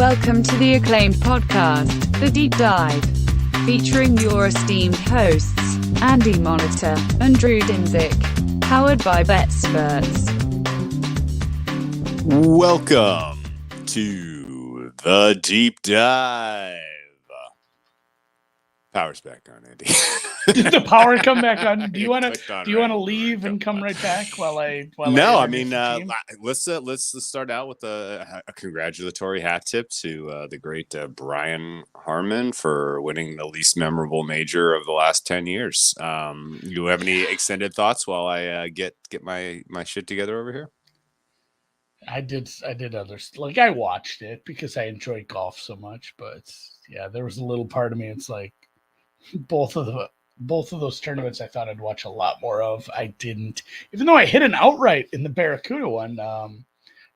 Welcome to the acclaimed podcast, The Deep Dive, featuring your esteemed hosts, Andy Monitor and Drew Dinzik, powered by BetSperts. Welcome to The Deep Dive. Power's back on, Andy. Did the power come back on? Do you want to leave and come right back while I let's start out with a congratulatory hat tip to the great Brian Harmon for winning the least memorable major of the last 10 years. You have any extended thoughts while I get my shit together over here? I did others. Like, I watched it because I enjoy golf so much, but yeah, there was a little part of me. It's like both of those tournaments I thought I'd watch a lot more of. I didn't, even though I hit an outright in the Barracuda one.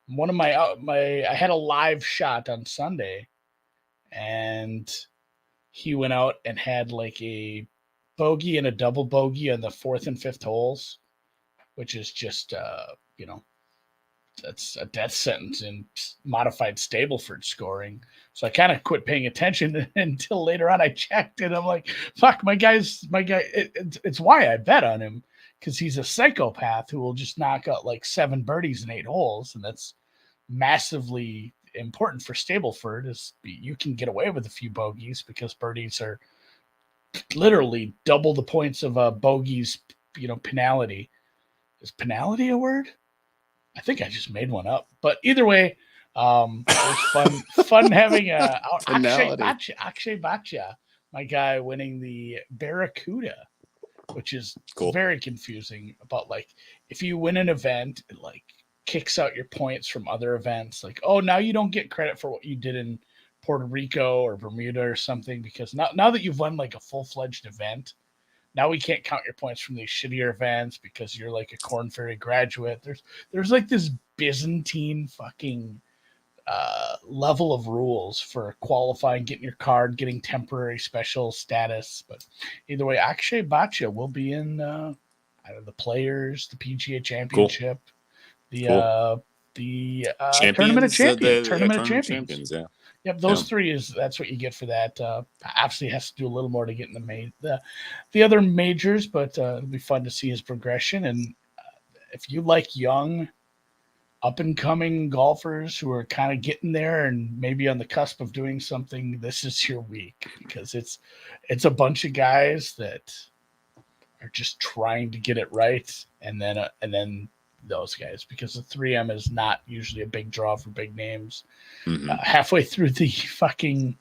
One of I had a live shot on Sunday, and he went out and had like a bogey and a double bogey on the fourth and fifth holes, which is just that's a death sentence in modified Stableford scoring. So I kind of quit paying attention until later on I checked, and I'm like, fuck, my guy. It's why I bet on him, because he's a psychopath who will just knock out like 7 birdies in 8 holes. And that's massively important for Stableford, is you can get away with a few bogeys because birdies are literally double the points of a bogey's, penalty. Is penalty a word? I think I just made one up, but either way, it was fun having Akshay Bhatia, my guy, winning the Barracuda, which is cool. Very confusing about, like, if you win an event, it like kicks out your points from other events. Like, oh, now you don't get credit for what you did in Puerto Rico or Bermuda or something, because now that you've won like a full-fledged event, now we can't count your points from these shittier events because you're like a Korn Ferry graduate. There's like this Byzantine fucking level of rules for qualifying, getting your card, getting temporary special status. But either way, Akshay Bhatia will be in the Players, the PGA Championship, cool. the Tournament of Champions. Tournament of Champions, yeah. Yep, those three that's what you get for that. Obviously, has to do a little more to get in the other majors, but it'll be fun to see his progression. And if you like young, up and coming golfers who are kind of getting there and maybe on the cusp of doing something, this is your week, because it's a bunch of guys that are just trying to get it right, and then those guys, because the 3M is not usually a big draw for big names. Mm-hmm. Halfway through the fucking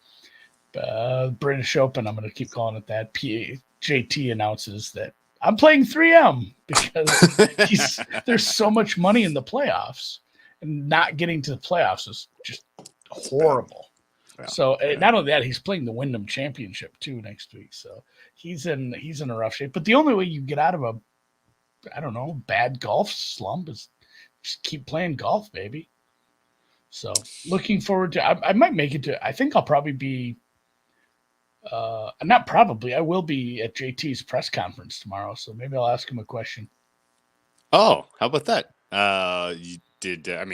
British Open, I'm going to keep calling it that, JT announces that I'm playing 3M because there's so much money in the playoffs, and not getting to the playoffs is just horrible. Yeah. So not only that, he's playing the Wyndham Championship too next week. So he's in a rough shape. But the only way you get out of bad golf slump is just keep playing golf, baby. So looking forward to, I might make it to, I think I'll probably be, I will be at JT's press conference tomorrow. So maybe I'll ask him a question. Oh, how about that? You did, I'll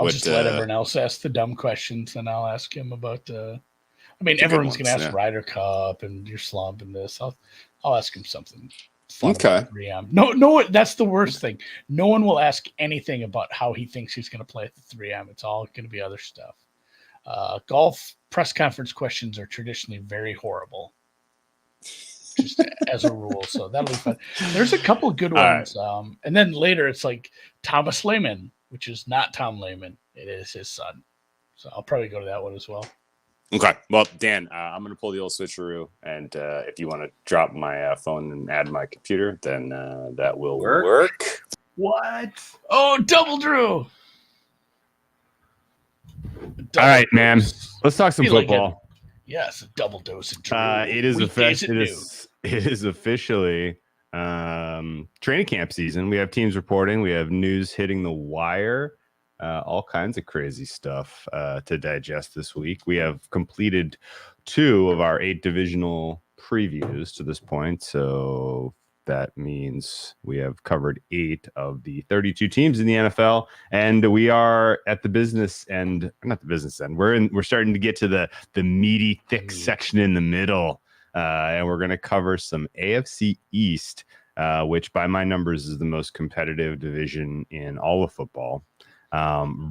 just let everyone else ask the dumb questions, and I'll ask him about, everyone's going to ask Ryder Cup and your slump and this. I'll ask him something fun. Okay. No, that's the worst thing. No one will ask anything about how he thinks he's going to play at the 3M. It's all going to be other stuff. Golf press conference questions are traditionally very horrible, just as a rule. So that'll be fun. There's a couple of good ones. Right. And then later it's like Thomas Lehman, which is not Tom Lehman. It is his son. So I'll probably go to that one as well. Okay. Well, Dan, I'm going to pull the old switcheroo, and if you want to drop my phone and add my computer, then that will work. What? Oh, double Drew. All right, man. Let's talk some football. Yes, a double dose of Drew. It is officially training camp season. We have teams reporting. We have news hitting the wire. All kinds of crazy stuff to digest this week. We have completed 2 of our 8 divisional previews to this point. So That means we have covered 8 of the 32 teams in the NFL, and we are at the business end, not the business end. We're starting to get to the meaty, thick section in the middle, and we're going to cover some AFC East, which by my numbers is the most competitive division in all of football.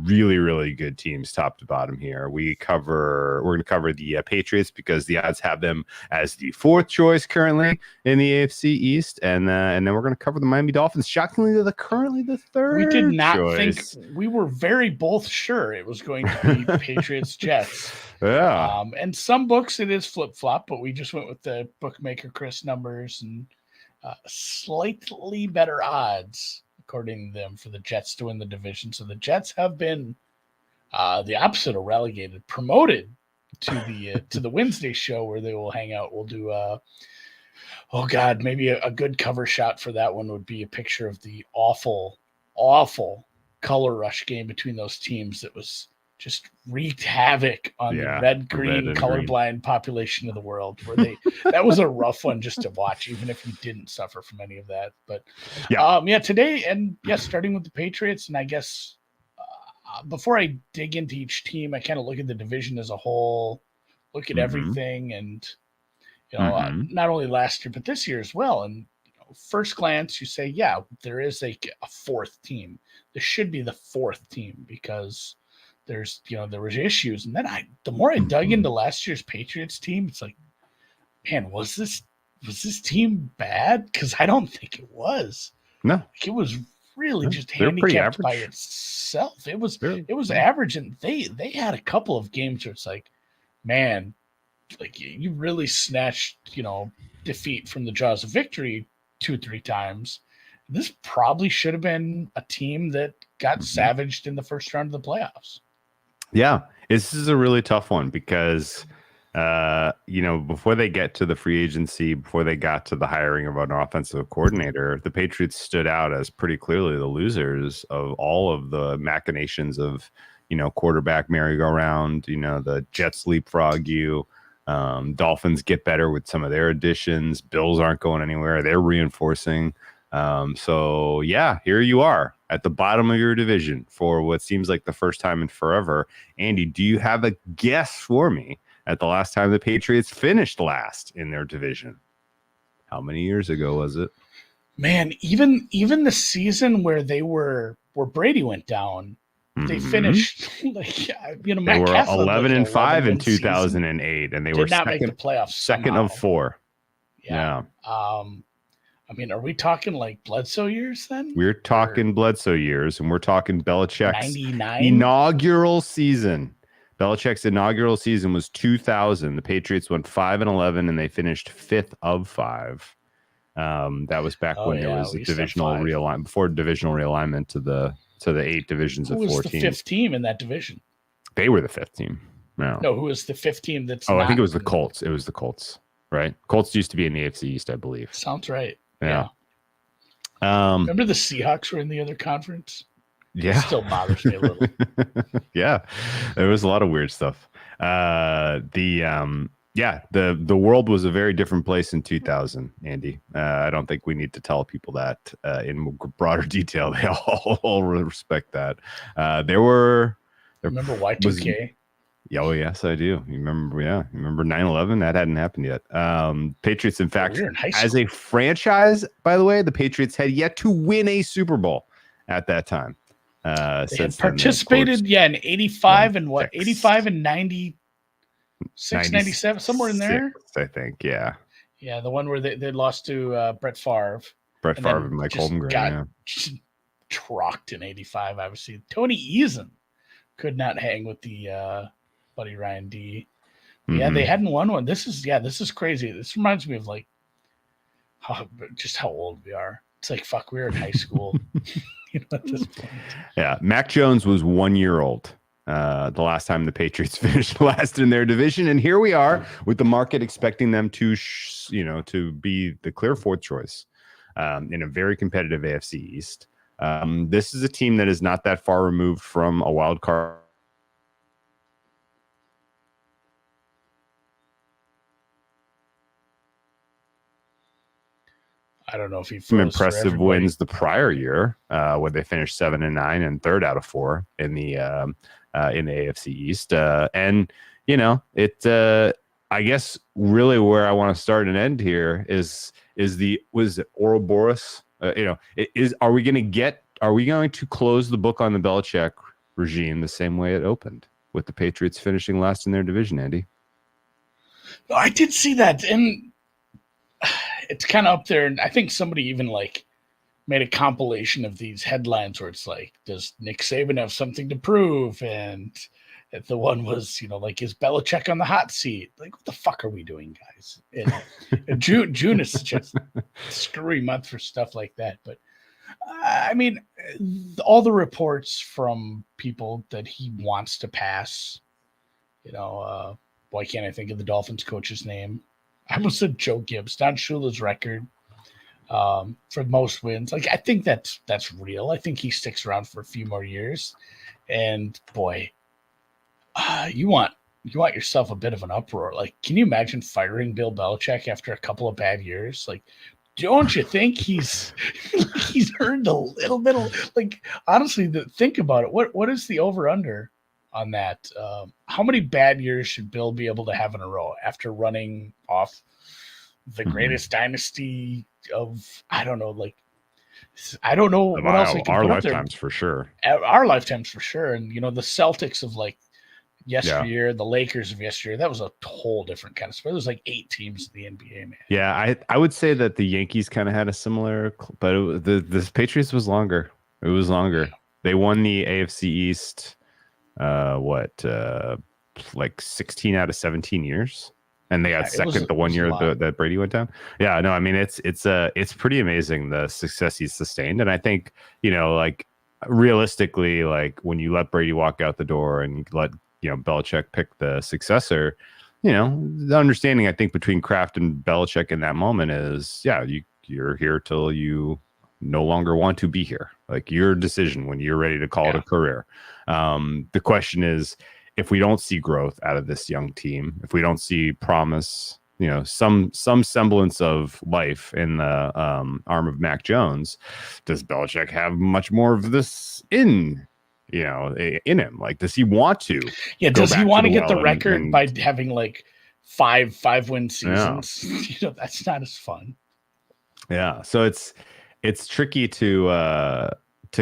Really, really good teams top to bottom here. We're going to cover the Patriots because the odds have them as the 4th choice currently in the AFC East. And then we're going to cover the Miami Dolphins. Shockingly, they're currently the 3rd We did not choice. think, we were very both sure it was going to be Patriots Jets. Yeah. And some books it is flip-flop, but we just went with the bookmaker Chris numbers and slightly better odds, according to them, for the Jets to win the division. So the Jets have been the opposite of relegated, promoted to the Wednesday show where they will hang out. We'll do maybe a good cover shot for that one would be a picture of the awful color rush game between those teams that was just wreaked havoc on the red-green colorblind population of the world. Where that was a rough one just to watch, even if you didn't suffer from any of that. But today, and starting with the Patriots, and I guess before I dig into each team, I kind of look at the division as a whole, look at everything, and not only last year but this year as well. And first glance, you say, there is a 4th team. This should be the 4th team because there was issues. And then the more I dug into last year's Patriots team, it's like, man, was this team bad? Because I don't think it was. No, it was really just handicapped by itself. It was average, and they had a couple of games where it's like, man, like you really snatched defeat from the jaws of victory 2-3 times. This probably should have been a team that got savaged in the first round of the playoffs. Yeah, this is a really tough one because, before they get to the free agency, before they got to the hiring of an offensive coordinator, the Patriots stood out as pretty clearly the losers of all of the machinations of, quarterback merry-go-round, the Jets leapfrog you. Dolphins get better with some of their additions. Bills aren't going anywhere. They're reinforcing. Here you are at the bottom of your division for what seems like the first time in forever. Andy, do you have a guess for me at the last time the Patriots finished last in their division? How many years ago was it? Man, even the season where Brady went down, they finished they were 11-5 in 2008, and they were not make the playoffs. Second of 4. Yeah. Are we talking like Bledsoe years then? We're talking Bledsoe years, and we're talking Belichick's 99? inaugural season. Belichick's inaugural season was 2000. The Patriots went 5-11, and they finished 5th of 5. That was back when there was a divisional realignment, before divisional realignment to the 8 divisions of 4 teams. Who was the 5th team in that division? They were the 5th team. No, who was the 5th team? I think it was the Colts. It was the Colts, right? Colts used to be in the AFC East, I believe. Sounds right. Yeah. Remember the Seahawks were in the other conference? Yeah. It still bothers me a little. Yeah. There was a lot of weird stuff. The world was a very different place in 2000, Andy. I don't think we need to tell people that in broader detail. They all respect that. Remember Y2K? Oh, yes, I do. You remember 9/11? That hadn't happened yet. Patriots, in fact, as a franchise, by the way, the Patriots had yet to win a Super Bowl at that time. They had participated, in 85 and 85 and 96, 97, somewhere in there. I think, yeah. Yeah, the one where they lost to Brett Favre. And Mike Holmgren got trucked in 85, obviously. Tony Eason could not hang with the buddy Ryan D. Yeah, they hadn't won one. This is crazy. This reminds me of like how old we are. It's like, fuck, we were in high school. At this point. Yeah, Mac Jones was 1 year old the last time the Patriots finished last in their division, and here we are with the market expecting them to be the clear 4th choice in a very competitive AFC East. This is a team that is not that far removed from a wild card. I don't know if he some froze for impressive everybody. wins the prior year, where they finished 7-9 and third out of 4 in the AFC East. And I guess really where I want to start and end here is was it Ouroboros? Are we going to close the book on the Belichick regime the same way it opened, with the Patriots finishing last in their division, Andy? I did see that, and it's kind of up there. And I think somebody even like made a compilation of these headlines where it's like, does Nick Saban have something to prove? And the one was, like, is Belichick on the hot seat? Like, what the fuck are we doing, guys? And June is just a screwy month for stuff like that. But I mean, all the reports from people that he wants to pass, why can't I think of the Dolphins coach's name? I almost said Joe Gibbs. Don Shula's record for most wins. Like, I think that's real. I think he sticks around for a few more years. And boy, you want yourself a bit of an uproar. Like, can you imagine firing Bill Belichick after a couple of bad years? Like, don't you think he's earned a little bit of, like, honestly, think about it. What is the over under on that? How many bad years should Bill be able to have in a row after running off the greatest dynasty of, I don't know what else we can our put up there. lifetimes for sure. Our lifetimes for sure. And the Celtics of like yesteryear, the Lakers of yesteryear, that was a whole different kind of sport. There was like 8 teams in the NBA, man. Yeah, I would say that the Yankees kind of had a similar, but the Patriots was longer. It was longer. They won the AFC East, like 16 out of 17 years, and they got second the one year that Brady went down. Yeah, no, I mean it's pretty amazing the success he's sustained, and I think like realistically, like when you let Brady walk out the door and let Belichick pick the successor, the understanding I think between Kraft and Belichick in that moment is, you're here till you no longer want to be here. Like, your decision when you're ready to call it a career. The question is, if we don't see growth out of this young team, if we don't see promise, some semblance of life in the arm of Mac Jones, does Belichick have much more of this in him? Like, does he want to? Yeah, does he want to get the record by having like five win seasons? Yeah. That's not as fun. Yeah, so it's tricky to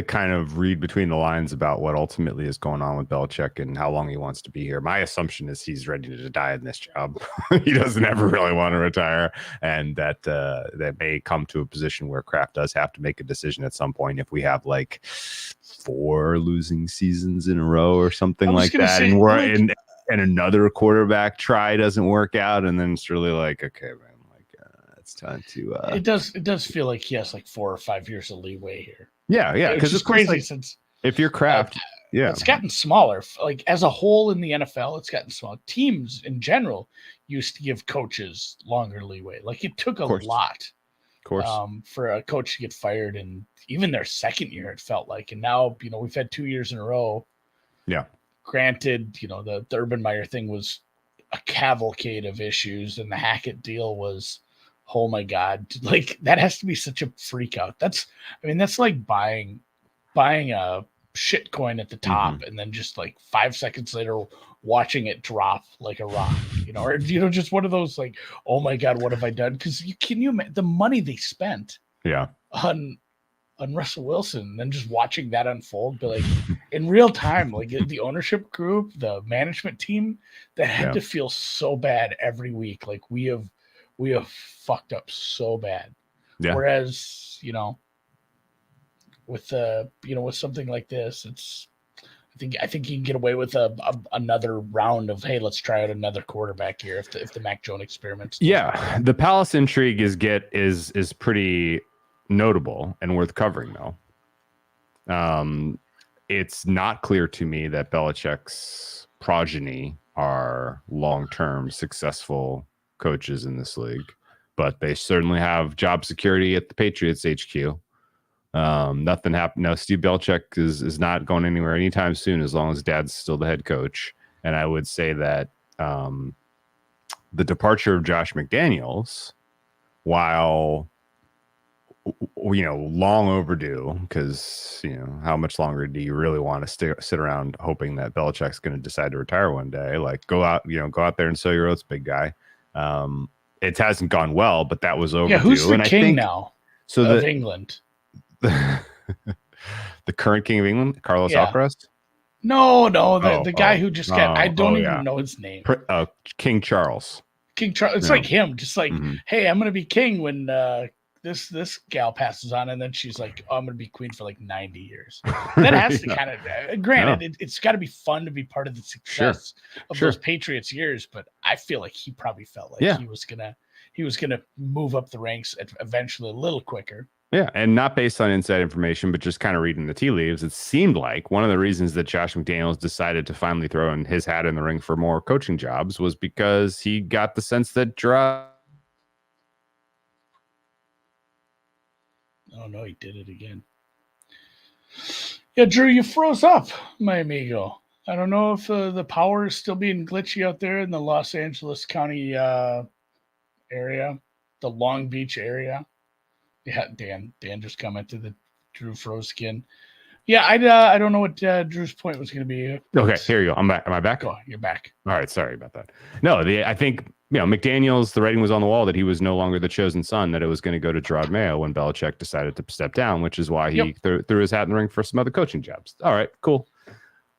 kind of read between the lines about what ultimately is going on with Belichick and how long he wants to be here. My assumption is he's ready to die in this job. He doesn't ever really want to retire, and that may come to a position where Kraft does have to make a decision at some point if we have like 4 losing seasons in a row or something like that, and another quarterback try doesn't work out, and then it's really like, okay, man, it's time to. It does feel like he has like 4 or 5 years of leeway here. Yeah, because it's crazy since if you're Kraft, it's gotten smaller. Like, as a whole in the NFL, it's gotten smaller. Teams in general used to give coaches longer leeway. Like, it took a lot, for a coach to get fired, and even their second year, it felt like. And now, we've had 2 years in a row. Yeah. Granted, the Urban Meyer thing was a cavalcade of issues, and the Hackett deal was, oh my God, like, that has to be such a freak out. That's like buying a shit coin at the top and then just like 5 seconds later watching it drop like a rock, or just one of those like, oh my God, what have I done? Because the money they spent on Russell Wilson, and then just watching that unfold, but like in real time, like the ownership group, the management team, that had to feel so bad every week. Like, we have fucked up so bad. Yeah. Whereas, with something like this, I think you can get away with another round of, hey, let's try out another quarterback here if the Mac Jones experiments. Yeah, the Palace intrigue is pretty notable and worth covering, though. It's not clear to me that Belichick's progeny are long-term successful coaches in this league, but they certainly have job security at the Patriots HQ. Nothing happened. No, Steve Belichick is not going anywhere anytime soon, as long as Dad's still the head coach. And I would say that the departure of Josh McDaniels, while long overdue, because how much longer do you really want to sit around hoping that Belichick's going to decide to retire one day? Like, go out there and sow your oats, big guy. It hasn't gone well, but that was overdue. Yeah, who's the and king I think, now of England? The current king of England, Carlos Alcaraz. No, the guy who just got. I don't even know his name. King Charles. King Charles. It's like him, just like, hey, I'm gonna be king when this gal passes on, and then she's like, oh, I'm gonna be queen for like 90 years. That has to kind of. Granted, it's got to be fun to be part of the success of those Patriots years, but I feel like he probably felt like he was gonna move up the ranks eventually a little quicker. Yeah, and not based on inside information, but just kind of reading the tea leaves, it seemed like one of the reasons that Josh McDaniels decided to finally throw in his hat in the ring for more coaching jobs was because he got the sense that Oh, no, he did it again. Yeah, Drew, you froze up, my amigo. I don't know if the power is still being glitchy out there in the Los Angeles County area, the Long Beach area. Yeah, Dan just commented that Drew froze again. Yeah, I don't know what Drew's point was going to be. Okay, here you go. I'm back. Am I back? Oh, you're back. All right, sorry about that. No, I think McDaniels, the writing was on the wall that he was no longer the chosen son, that it was going to go to Gerard Mayo when Belichick decided to step down, which is why he threw his hat in the ring for some other coaching jobs. All right, cool.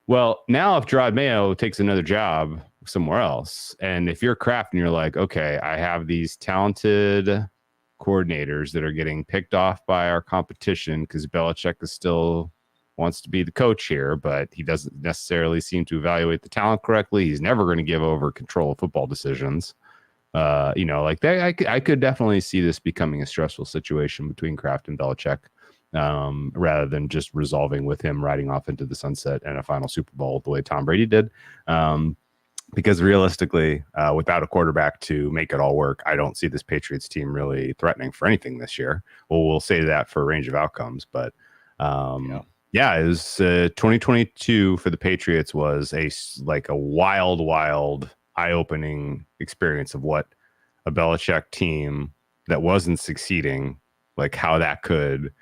Well, now if Gerard Mayo takes another job somewhere else, and if you're Kraft and you're like, okay, I have these talented coordinators that are getting picked off by our competition because Belichick still wants to be the coach here, but he doesn't necessarily seem to evaluate the talent correctly. He's never going to give over control of football decisions. Like that, I could definitely see this becoming a stressful situation between Kraft and Belichick, rather than just resolving with him riding off into the sunset and a final Super Bowl the way Tom Brady did. Because realistically, without a quarterback to make it all work, I don't see this Patriots team really threatening for anything this year. Well, we'll say that for a range of outcomes, but it was 2022 for the Patriots was a wild, eye-opening experience of what a Belichick team that wasn't succeeding, like how that could,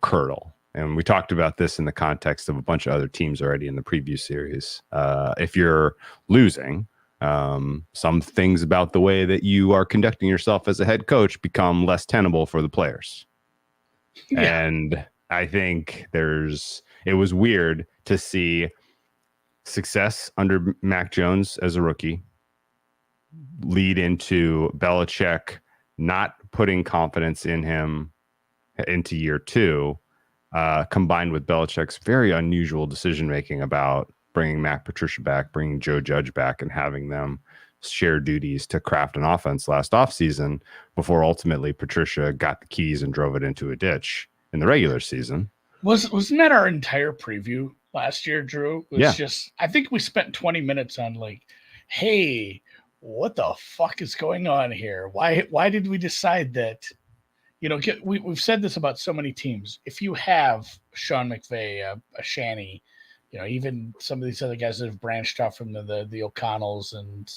curdle. And we talked about this in the context of a bunch of other teams already in the preview series. If you're losing, some things about the way that you are conducting yourself as a head coach become less tenable for the players. Yeah. And I think it was weird to see success under Mac Jones as a rookie lead into Belichick not putting confidence in him into year two. Combined with Belichick's very unusual decision-making about bringing Matt Patricia back, bringing Joe Judge back, and having them share duties to craft an offense last offseason before ultimately Patricia got the keys and drove it into a ditch in the regular season. Wasn't that our entire preview last year, Drew? It was just, I think we spent 20 minutes on like, hey, what the fuck is going on here? Why did we decide that? We've said this about so many teams. If you have Sean McVay, a Shanny, even some of these other guys that have branched off from the O'Connells and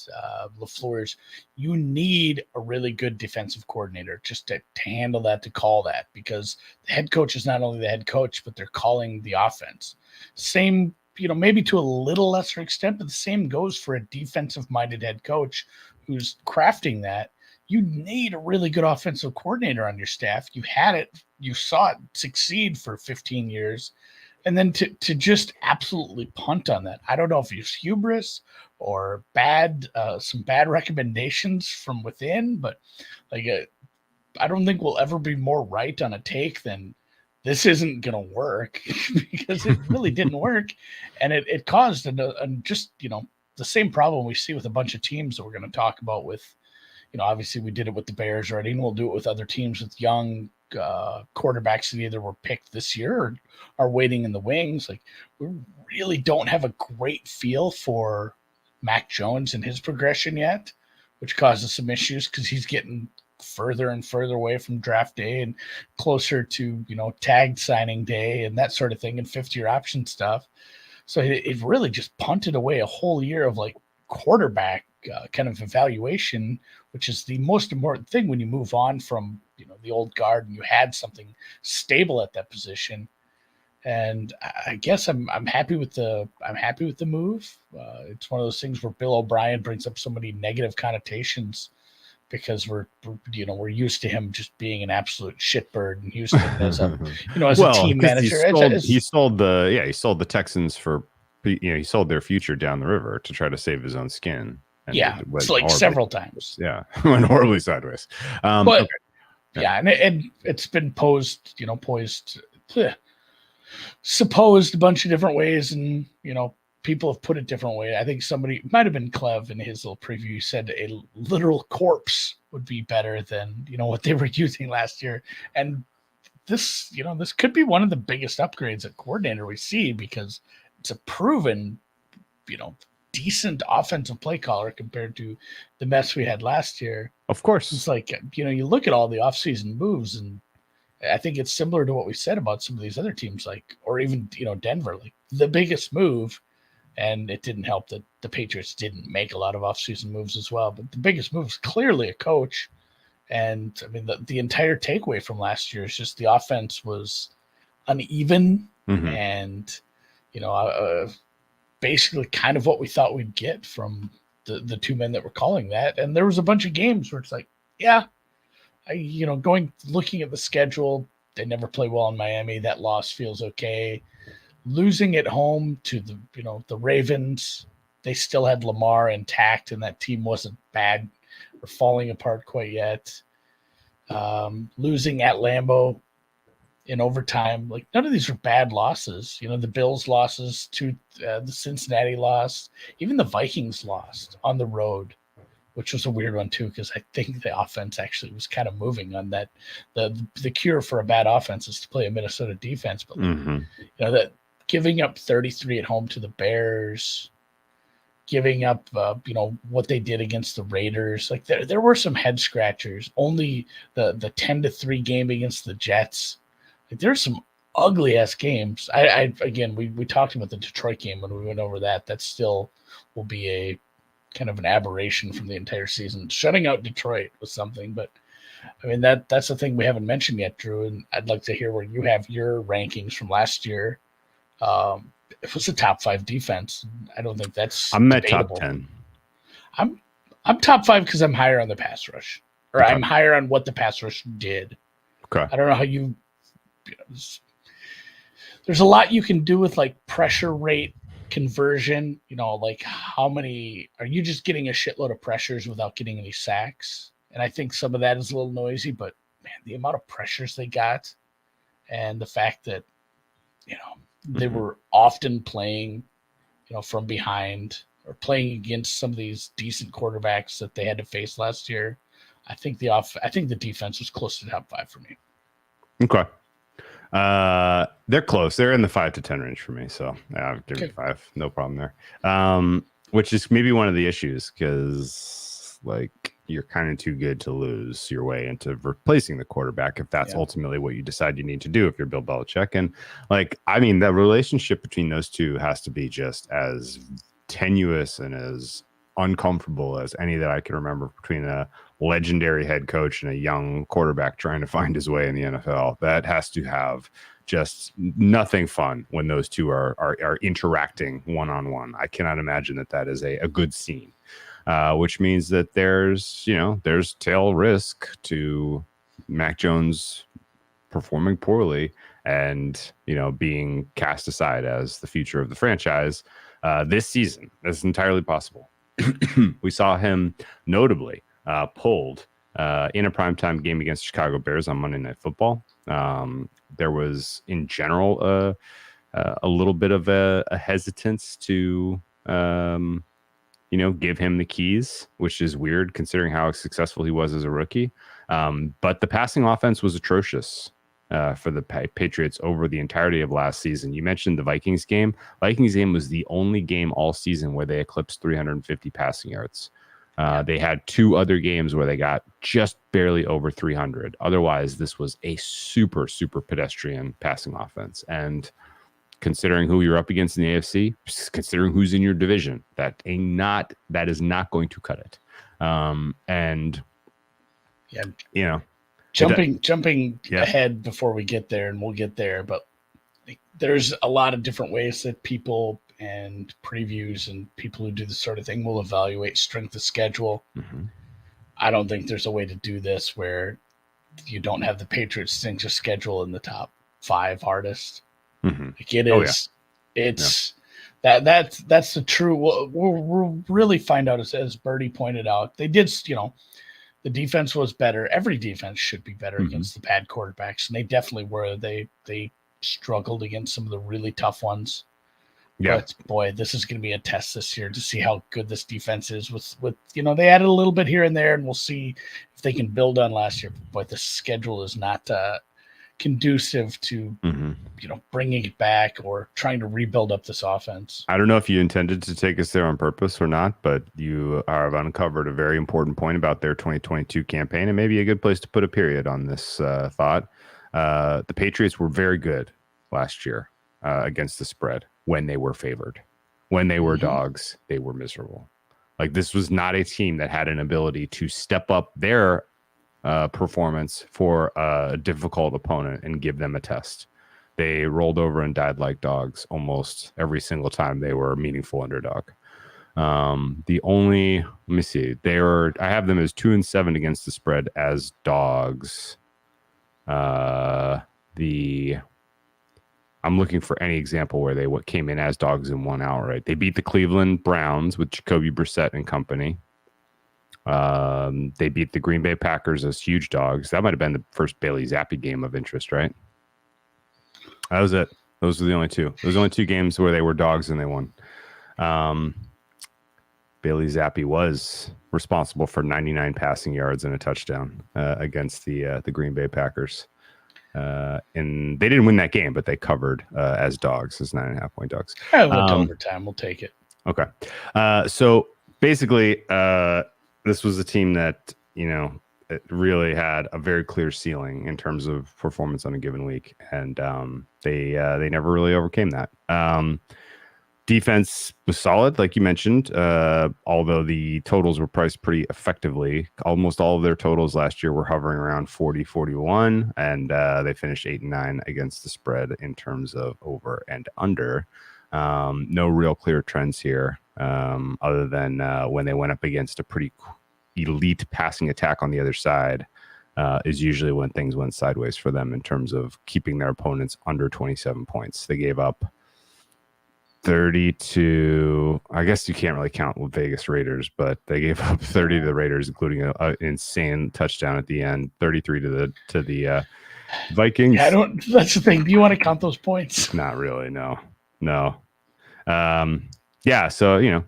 LaFleur's, you need a really good defensive coordinator just to handle that, to call that, because the head coach is not only the head coach, but they're calling the offense. Same, maybe to a little lesser extent, but the same goes for a defensive-minded head coach who's crafting that. You need a really good offensive coordinator on your staff. You had it. You saw it succeed for 15 years. And then to just absolutely punt on that. I don't know if it's hubris or some bad recommendations from within, but I don't think we'll ever be more right on a take than this isn't going to work, because it really didn't work. And it caused the same problem we see with a bunch of teams that we're going to talk about with, obviously we did it with the Bears already, and we'll do it with other teams with young quarterbacks that either were picked this year or are waiting in the wings. Like, we really don't have a great feel for Mac Jones and his progression yet, which causes some issues because he's getting further and further away from draft day and closer to, tagged signing day and that sort of thing, and 5th-year option stuff. So it really just punted away a whole year of like quarterback kind of evaluation, which is the most important thing when you move on from the old guard, and you had something stable at that position. And I guess I'm happy with the move. It's one of those things where Bill O'Brien brings up so many negative connotations because we're used to him just being an absolute shitbird and Houston as a team manager. He sold the Texans for he sold their future down the river to try to save his own skin. And it's like several times. Yeah, went horribly sideways. But okay. And it's been supposed a bunch of different ways, and people have put it different way. I think somebody might have been Clev in his little preview said a literal corpse would be better than what they were using last year. And this could be one of the biggest upgrades at coordinator we see, because it's a proven decent offensive play caller compared to the mess we had last year. Of course, it's like you look at all the offseason moves, and I think it's similar to what we said about some of these other teams, or even Denver, like the biggest move. And it didn't help that the Patriots didn't make a lot of offseason moves as well. But the biggest move is clearly a coach. And I mean, the entire takeaway from last year is just the offense was uneven and, basically kind of what we thought we'd get from the two men that were calling that. And there was a bunch of games where it's like, looking at the schedule, they never play well in Miami. That loss feels okay. Losing at home to the Ravens, they still had Lamar intact, and that team wasn't bad or falling apart quite yet. Losing at Lambeau in overtime, like none of these are bad losses. The Bills losses to the Cincinnati loss, even the Vikings lost on the road, which was a weird one too, because I think the offense actually was kind of moving on that. The cure for a bad offense is to play a Minnesota defense, but that. Giving up 33 at home to the Bears, giving up, what they did against the Raiders. Like there were some head scratchers. Only the 10-3 game against the Jets. Like there's some ugly ass games. We talked about the Detroit game when we went over that. That still will be a kind of an aberration from the entire season. Shutting out Detroit was something, but I mean that's the thing we haven't mentioned yet, Drew. And I'd like to hear where you have your rankings from last year. It was a top 5 defense. I don't think that's I'm at debatable. top 10. I'm top 5 because I'm higher on the pass rush, or I'm higher on what the pass rush did. Okay. I don't know how there's a lot you can do with like pressure rate conversion. Like how many are you just getting a shitload of pressures without getting any sacks? And I think some of that is a little noisy, but man, the amount of pressures they got, and the fact that they were often playing, from behind or playing against some of these decent quarterbacks that they had to face last year. I think the defense was close to top 5 for me. Okay. They're close. They're in the 5 to 10 range for me. So I'll give it 5. No problem there. Which is maybe one of the issues, because you're kind of too good to lose your way into replacing the quarterback if that's ultimately what you decide you need to do if you're Bill Belichick. And the relationship between those two has to be just as tenuous and as uncomfortable as any that I can remember between a legendary head coach and a young quarterback trying to find his way in the NFL. That has to have just nothing fun when those two are interacting one-on-one. I cannot imagine that is a good scene. Which means that there's tail risk to Mac Jones performing poorly and, being cast aside as the future of the franchise this season. That's entirely possible. We saw him notably pulled in a primetime game against Chicago Bears on Monday Night Football. There was, in general, a little bit of a hesitance to give him the keys, which is weird considering how successful he was as a rookie. But the passing offense was atrocious for the Patriots over the entirety of last season. You mentioned the Vikings game. Vikings game was the only game all season where they eclipsed 350 passing yards. They had 2 other games where they got just barely over 300. Otherwise, this was a super, super pedestrian passing offense. And considering who you're up against in the AFC, considering who's in your division, that is not going to cut it. Jumping ahead before we get there, and we'll get there, but there's a lot of different ways that people and previews and people who do this sort of thing will evaluate strength of schedule. Mm-hmm. I don't think there's a way to do this where you don't have the Patriots strength of schedule in the top 5 hardest. Mm-hmm. Like it is, that's the true. We'll really find out as Birdie pointed out. They did, the defense was better. Every defense should be better against the bad quarterbacks, and they definitely were. They struggled against some of the really tough ones. Yeah. But boy, this is going to be a test this year to see how good this defense is. With they added a little bit here and there, and we'll see if they can build on last year. But the schedule is not conducive to bringing it back or trying to rebuild up this offense. I don't know if you intended to take us there on purpose or not, but you have uncovered a very important point about their 2022 campaign, and maybe a good place to put a period on this thought. The Patriots were very good last year against the spread when they were favored. When they were dogs, they were miserable. Like, this was not a team that had an ability to step up their performance for a difficult opponent and give them a test. They rolled over and died like dogs almost every single time they were a meaningful underdog. The only, let me see, I have them as 2-7 against the spread as dogs. I'm looking for any example where they came in as dogs and won outright. They beat the Cleveland Browns with Jacoby Brissett and company. They beat the Green Bay Packers as huge dogs. That might have been the first Bailey Zappi game of interest, right? That was it. Those were the only two. Those were only 2 games where they were dogs and they won. Bailey Zappi was responsible for 99 passing yards and a touchdown against the Green Bay Packers. And they didn't win that game, but they covered as dogs, as 9.5-point dogs. I went to overtime. We'll take it. Okay. So basically, this was a team that, it really had a very clear ceiling in terms of performance on a given week. And they never really overcame that. Defense was solid, like you mentioned, although the totals were priced pretty effectively. Almost all of their totals last year were hovering around 40-41, and they finished 8-9 against the spread in terms of over and under. No real clear trends here, other than when they went up against a pretty elite passing attack on the other side, is usually when things went sideways for them in terms of keeping their opponents under 27 points. They gave up 32. I guess you can't really count with Vegas Raiders, but they gave up 30 to the Raiders, including an insane touchdown at the end. 33 to the Vikings. Yeah, that's the thing. Do you want to count those points? Not really. No. Yeah. So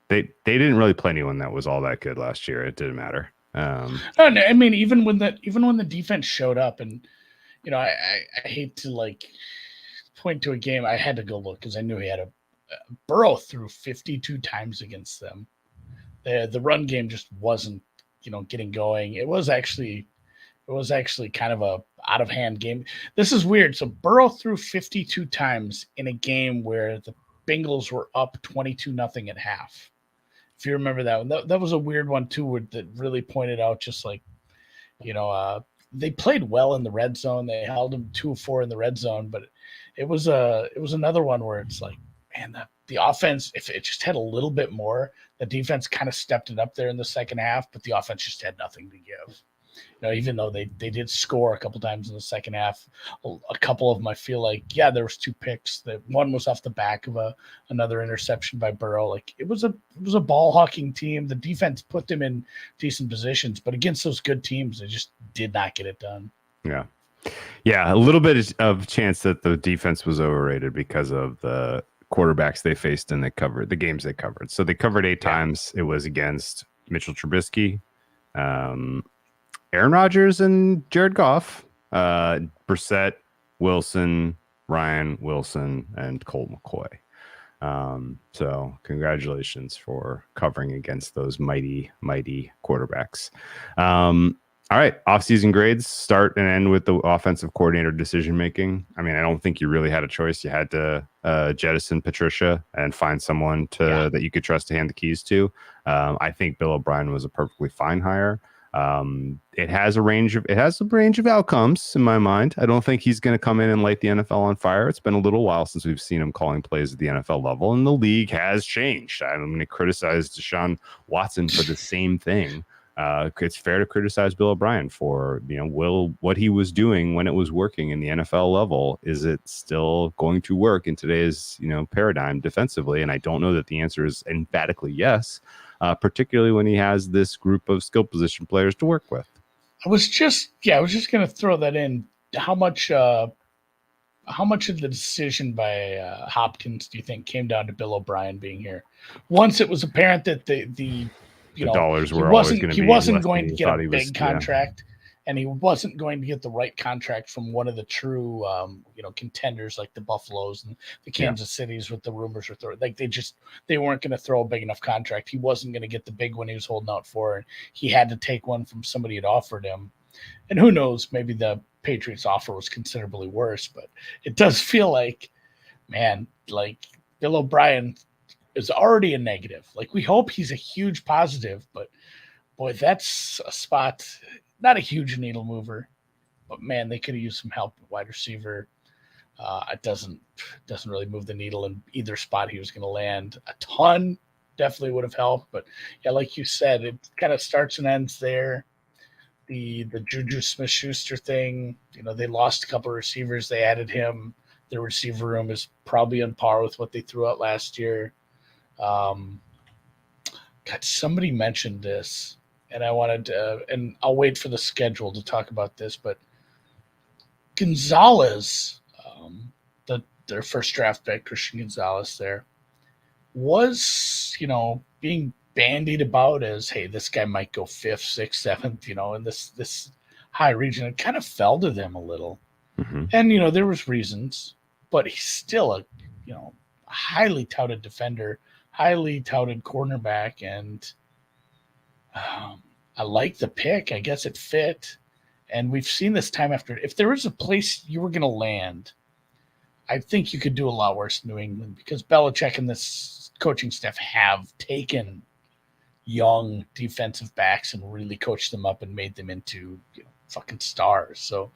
they didn't really play anyone that was all that good last year. It didn't matter. I mean, even when the defense showed up, and I hate to point to a game. I had to go look because I knew he had a Burrow threw 52 times against them. The run game just wasn't, getting going. It was actually kind of a out of hand game. This is weird. So Burrow threw 52 times in a game where the Bengals were up 22-0 at half. If you remember that one, that was a weird one too, that really pointed out just they played well in the red zone. They held them 2-4 in the red zone, but it was another one where it's like, man, the offense, if it just had a little bit more, the defense kind of stepped it up there in the second half, but the offense just had nothing to give. Even though they did score a couple times in the second half, a couple of them, I feel like, there was 2 picks. That one was off the back of another interception by Burrow. It was a ball hawking team. The defense put them in decent positions, but against those good teams, they just did not get it done. Yeah, a little bit of chance that the defense was overrated because of the quarterbacks they faced and the games they covered. So they covered 8 times. It was against Mitchell Trubisky, Aaron Rodgers, and Jared Goff, Brissett, Wilson, Ryan Wilson, and Colt McCoy. So congratulations for covering against those mighty, mighty quarterbacks. All right, offseason grades start and end with the offensive coordinator decision-making. I mean, I don't think you really had a choice. You had to jettison Patricia and find someone that you could trust to hand the keys to. I think Bill O'Brien was a perfectly fine hire. It has a range of outcomes in my mind. I don't think he's going to come in and light the NFL on fire. It's been a little while since we've seen him calling plays at the NFL level, and the league has changed. I'm going to criticize Deshaun Watson for the same thing. It's fair to criticize Bill O'Brien for, what he was doing when it was working in the NFL level. Is it still going to work in today's, paradigm defensively? And I don't know that the answer is emphatically yes, particularly when he has this group of skill position players to work with. I was just going to throw that in. How much of the decision by Hopkins do you think came down to Bill O'Brien being here? Once it was apparent that the dollars were always going to be. He wasn't going to get a big contract, and he wasn't going to get the right contract from one of the true, contenders like the Buffaloes and the Kansas Cities. With the rumors were throwing, like they weren't going to throw a big enough contract. He wasn't going to get the big one he was holding out for, and he had to take one from somebody had offered him. And who knows, maybe the Patriots offer was considerably worse, but it does feel like, man, like Bill O'Brien is already a negative. Like, we hope he's a huge positive, but boy, that's a spot, not a huge needle mover, but man, they could have used some help at wide receiver. It doesn't really move the needle in either spot he was going to land. A ton definitely would have helped, but yeah, like you said, it kind of starts and ends there. The Juju Smith-Schuster thing, they lost a couple of receivers. They added him. Their receiver room is probably on par with what they threw out last year. Somebody mentioned this, and I wanted to, and I'll wait for the schedule to talk about this, but Gonzalez, their first draft pick, Christian Gonzalez there, was, being bandied about as, hey, this guy might go 5th, 6th, 7th, in this high region. It kind of fell to them a little. Mm-hmm. And, there was reasons, but he's still a highly touted defender, highly touted cornerback, and I like the pick. I guess it fit. And we've seen this time after. If there was a place you were going to land, I think you could do a lot worse in New England, because Belichick and this coaching staff have taken young defensive backs and really coached them up and made them into fucking stars. So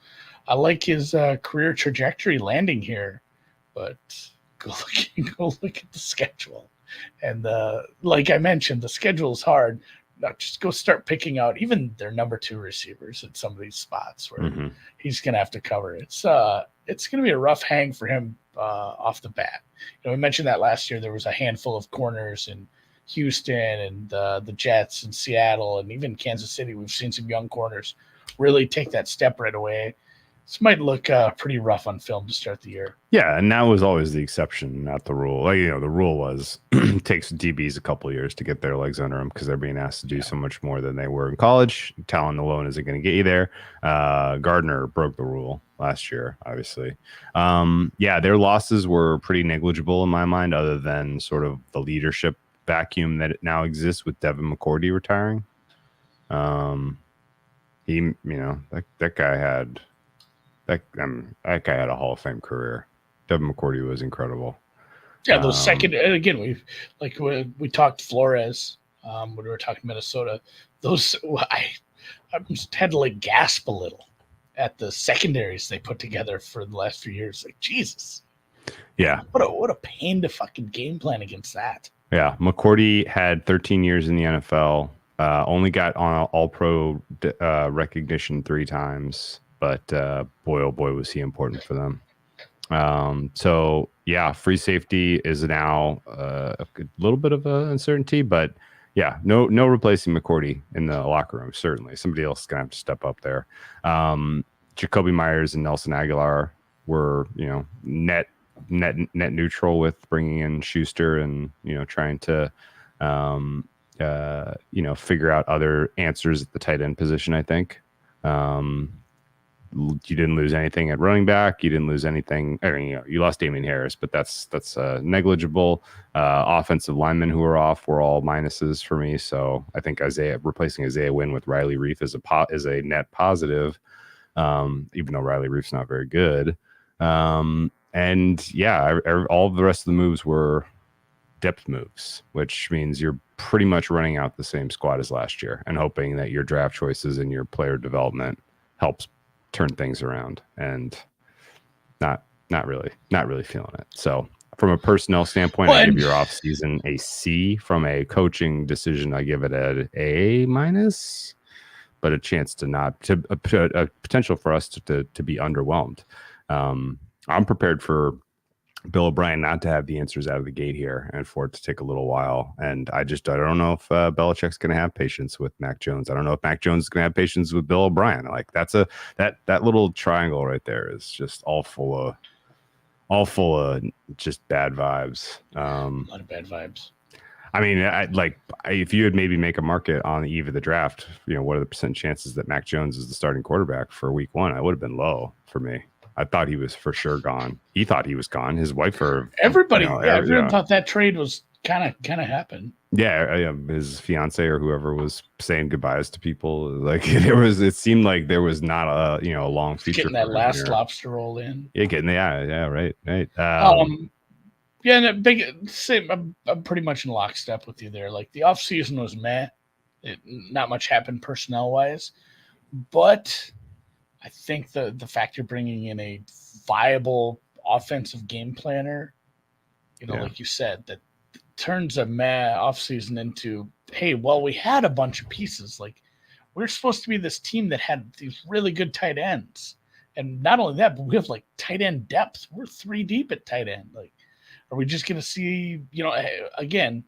I like his career trajectory landing here, but go look at the schedule. And like I mentioned, the schedule is hard. Now just go start picking out even their number 2 receivers at some of these spots where he's going to have to cover. It's going to be a rough hang for him off the bat. We mentioned that last year there was a handful of corners in Houston and the Jets and Seattle and even Kansas City. We've seen some young corners really take that step right away. This might look pretty rough on film to start the year. Yeah, and that was always the exception, not the rule. Like, the rule was it takes DBs a couple of years to get their legs under them because they're being asked to do so much more than they were in college. Talent alone isn't going to get you there. Gardner broke the rule last year, obviously. Their losses were pretty negligible in my mind, other than sort of the leadership vacuum that it now exists with Devin McCourty retiring. That guy had. That guy had a Hall of Fame career. Devin McCourty was incredible. Yeah, those second, and again, we talked Flores when we were talking Minnesota. Those I just had to gasp a little at the secondaries they put together for the last few years. Like, Jesus. Yeah. What a pain to fucking game plan against that. Yeah, McCourty had 13 years in the NFL. Only got on All-Pro recognition 3 times. But boy, oh boy, was he important for them. Free safety is now a little bit of an uncertainty, but yeah, no replacing McCourty in the locker room. Certainly, somebody else is gonna have to step up there. Jacoby Myers and Nelson Aguilar were net neutral with bringing in Schuster and trying to figure out other answers at the tight end position. I think. You didn't lose anything at running back. You didn't lose anything. You lost Damian Harris, but that's negligible. Offensive linemen who are off were all minuses for me. So I think replacing Isaiah Wynn with Riley Reif is a net positive, even though Riley Reif's not very good. All of the rest of the moves were depth moves, which means you're pretty much running out the same squad as last year and hoping that your draft choices and your player development helps turn things around, and not really feeling it. So from a personnel standpoint, I give your offseason a C. From a coaching decision, I give it an A minus, but a chance a potential for us to be underwhelmed. I'm prepared for Bill O'Brien not to have the answers out of the gate here and for it to take a little while. And I don't know if Belichick's going to have patience with Mac Jones. I don't know if Mac Jones is going to have patience with Bill O'Brien. Like that little triangle right there is just all full of just bad vibes. A lot of bad vibes. I mean, if you would maybe make a market on the eve of the draft, what are the percent chances that Mac Jones is the starting quarterback for week 1? I would have been low for me. I thought he was for sure gone. He thought he was gone. His wife, everybody thought that trade was kind of happened. Yeah, his fiance or whoever was saying goodbyes to people. Like it seemed like there was not a long future. Getting that last lobster roll in. Yeah, right. Yeah, and I'm pretty much in lockstep with you there. Like the offseason was meh. Not much happened personnel wise, but I think the fact you're bringing in a viable offensive game planner, like you said, that turns a meh offseason into, hey, well, we had a bunch of pieces. Like we're supposed to be this team that had these really good tight ends. And not only that, but we have like tight end depth. We're 3 deep at tight end. Like, are we just going to see, again,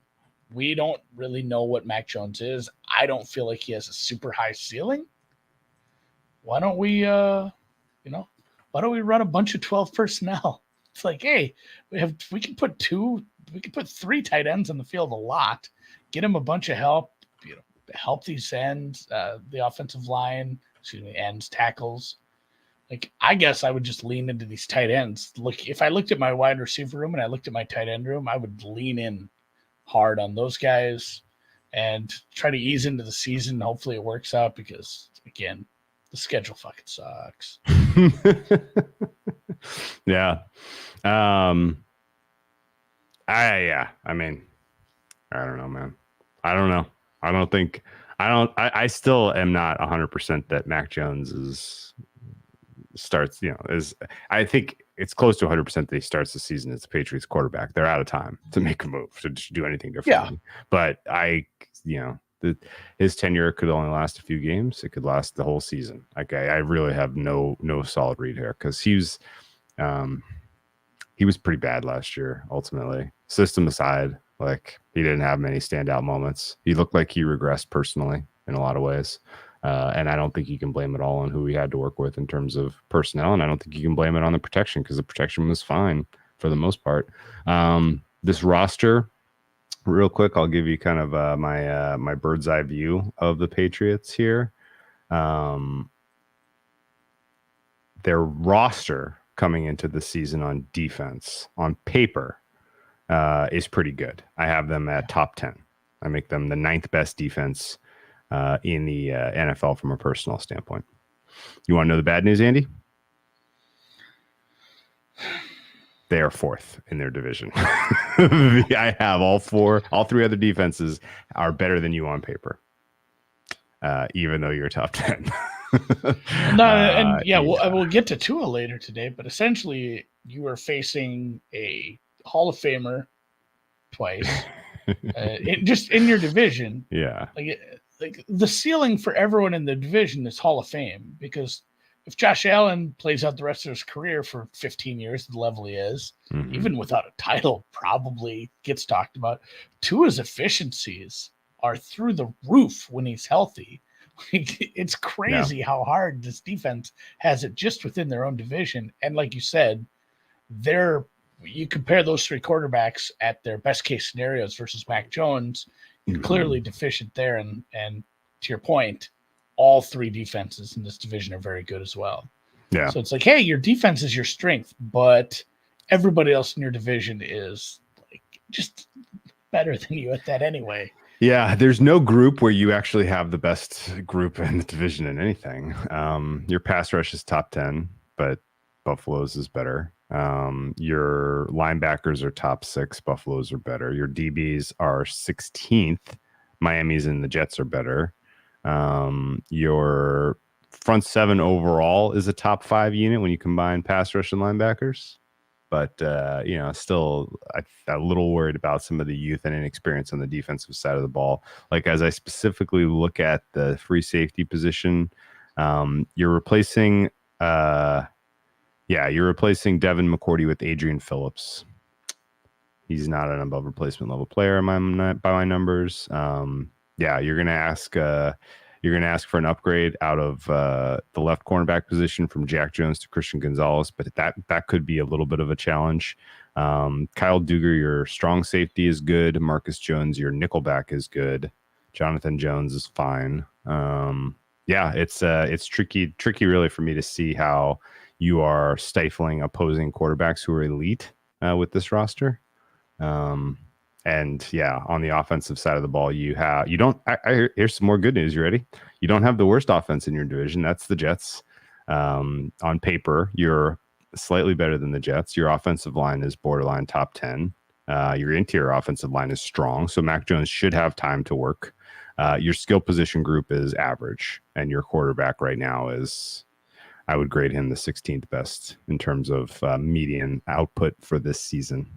we don't really know what Mac Jones is. I don't feel like he has a super high ceiling. Why don't we run a bunch of 12 personnel? It's like, hey, we can put 3 tight ends on the field a lot, get them a bunch of help, help these ends, the offensive line, ends, tackles. Like, I guess I would just lean into these tight ends. Look, if I looked at my wide receiver room and I looked at my tight end room, I would lean in hard on those guys and try to ease into the season. Hopefully it works out because, again, the schedule fucking sucks. Yeah. I mean, I don't know, man. I don't know. I still am not 100% that Mac Jones I think it's close to 100% that he starts the season as the Patriots quarterback. They're out of time to make a move, to do anything differently. Yeah. But his tenure could only last a few games. It could last the whole season. Like I really have no solid read here because he was pretty bad last year. Ultimately, system aside, like he didn't have many standout moments. He looked like he regressed personally in a lot of ways, and I don't think you can blame it all on who he had to work with in terms of personnel, and I don't think you can blame it on the protection because the protection was fine for the most part. This roster. Real quick, I'll give you kind of my bird's eye view of the Patriots here. Their roster coming into the season on defense, on paper, is pretty good. I have them at top 10. I make them the 9th best defense in the NFL from a personal standpoint. You want to know the bad news, Andy? They are 4th in their division. I have all 3 other defenses are better than you on paper, even though you're top 10. We'll get to Tua later today, but essentially you are facing a Hall of Famer twice, just in your division. Yeah, like the ceiling for everyone in the division is Hall of Fame because if Josh Allen plays out the rest of his career for 15 years, the level he is, even without a title, probably gets talked about. Tua's efficiencies are through the roof when he's healthy. It's crazy how hard this defense has it just within their own division. And like you said, you compare those 3 quarterbacks at their best case scenarios versus Mac Jones, you're clearly deficient there. And to your point, all 3 defenses in this division are very good as well. Yeah. So it's like, hey, your defense is your strength, but everybody else in your division is like just better than you at that anyway. Yeah, there's no group where you actually have the best group in the division in anything. Your pass rush is top 10, but Buffalo's is better. Your linebackers are top 6. Buffalo's are better. Your DBs are 16th. Miami's and the Jets are better. Your front seven overall is a top 5 unit when you combine pass rush and linebackers. But, still a little worried about some of the youth and inexperience on the defensive side of the ball. Like, as I specifically look at the free safety position, you're replacing Devin McCourty with Adrian Phillips. He's not an above replacement level player by my numbers. You're gonna ask for an upgrade out of the left cornerback position from Jack Jones to Christian Gonzalez, but that could be a little bit of a challenge. Kyle Duggar, your strong safety, is good. Marcus Jones, your nickelback, is good. Jonathan Jones is fine. It's tricky really for me to see how you are stifling opposing quarterbacks who are elite with this roster. On the offensive side of the ball, here's some more good news. You ready? You don't have the worst offense in your division. That's the Jets. On paper, you're slightly better than the Jets. Your offensive line is borderline top 10. Your interior offensive line is strong, so Mac Jones should have time to work. Your skill position group is average, and your quarterback right now is, I would grade him the 16th best in terms of median output for this season.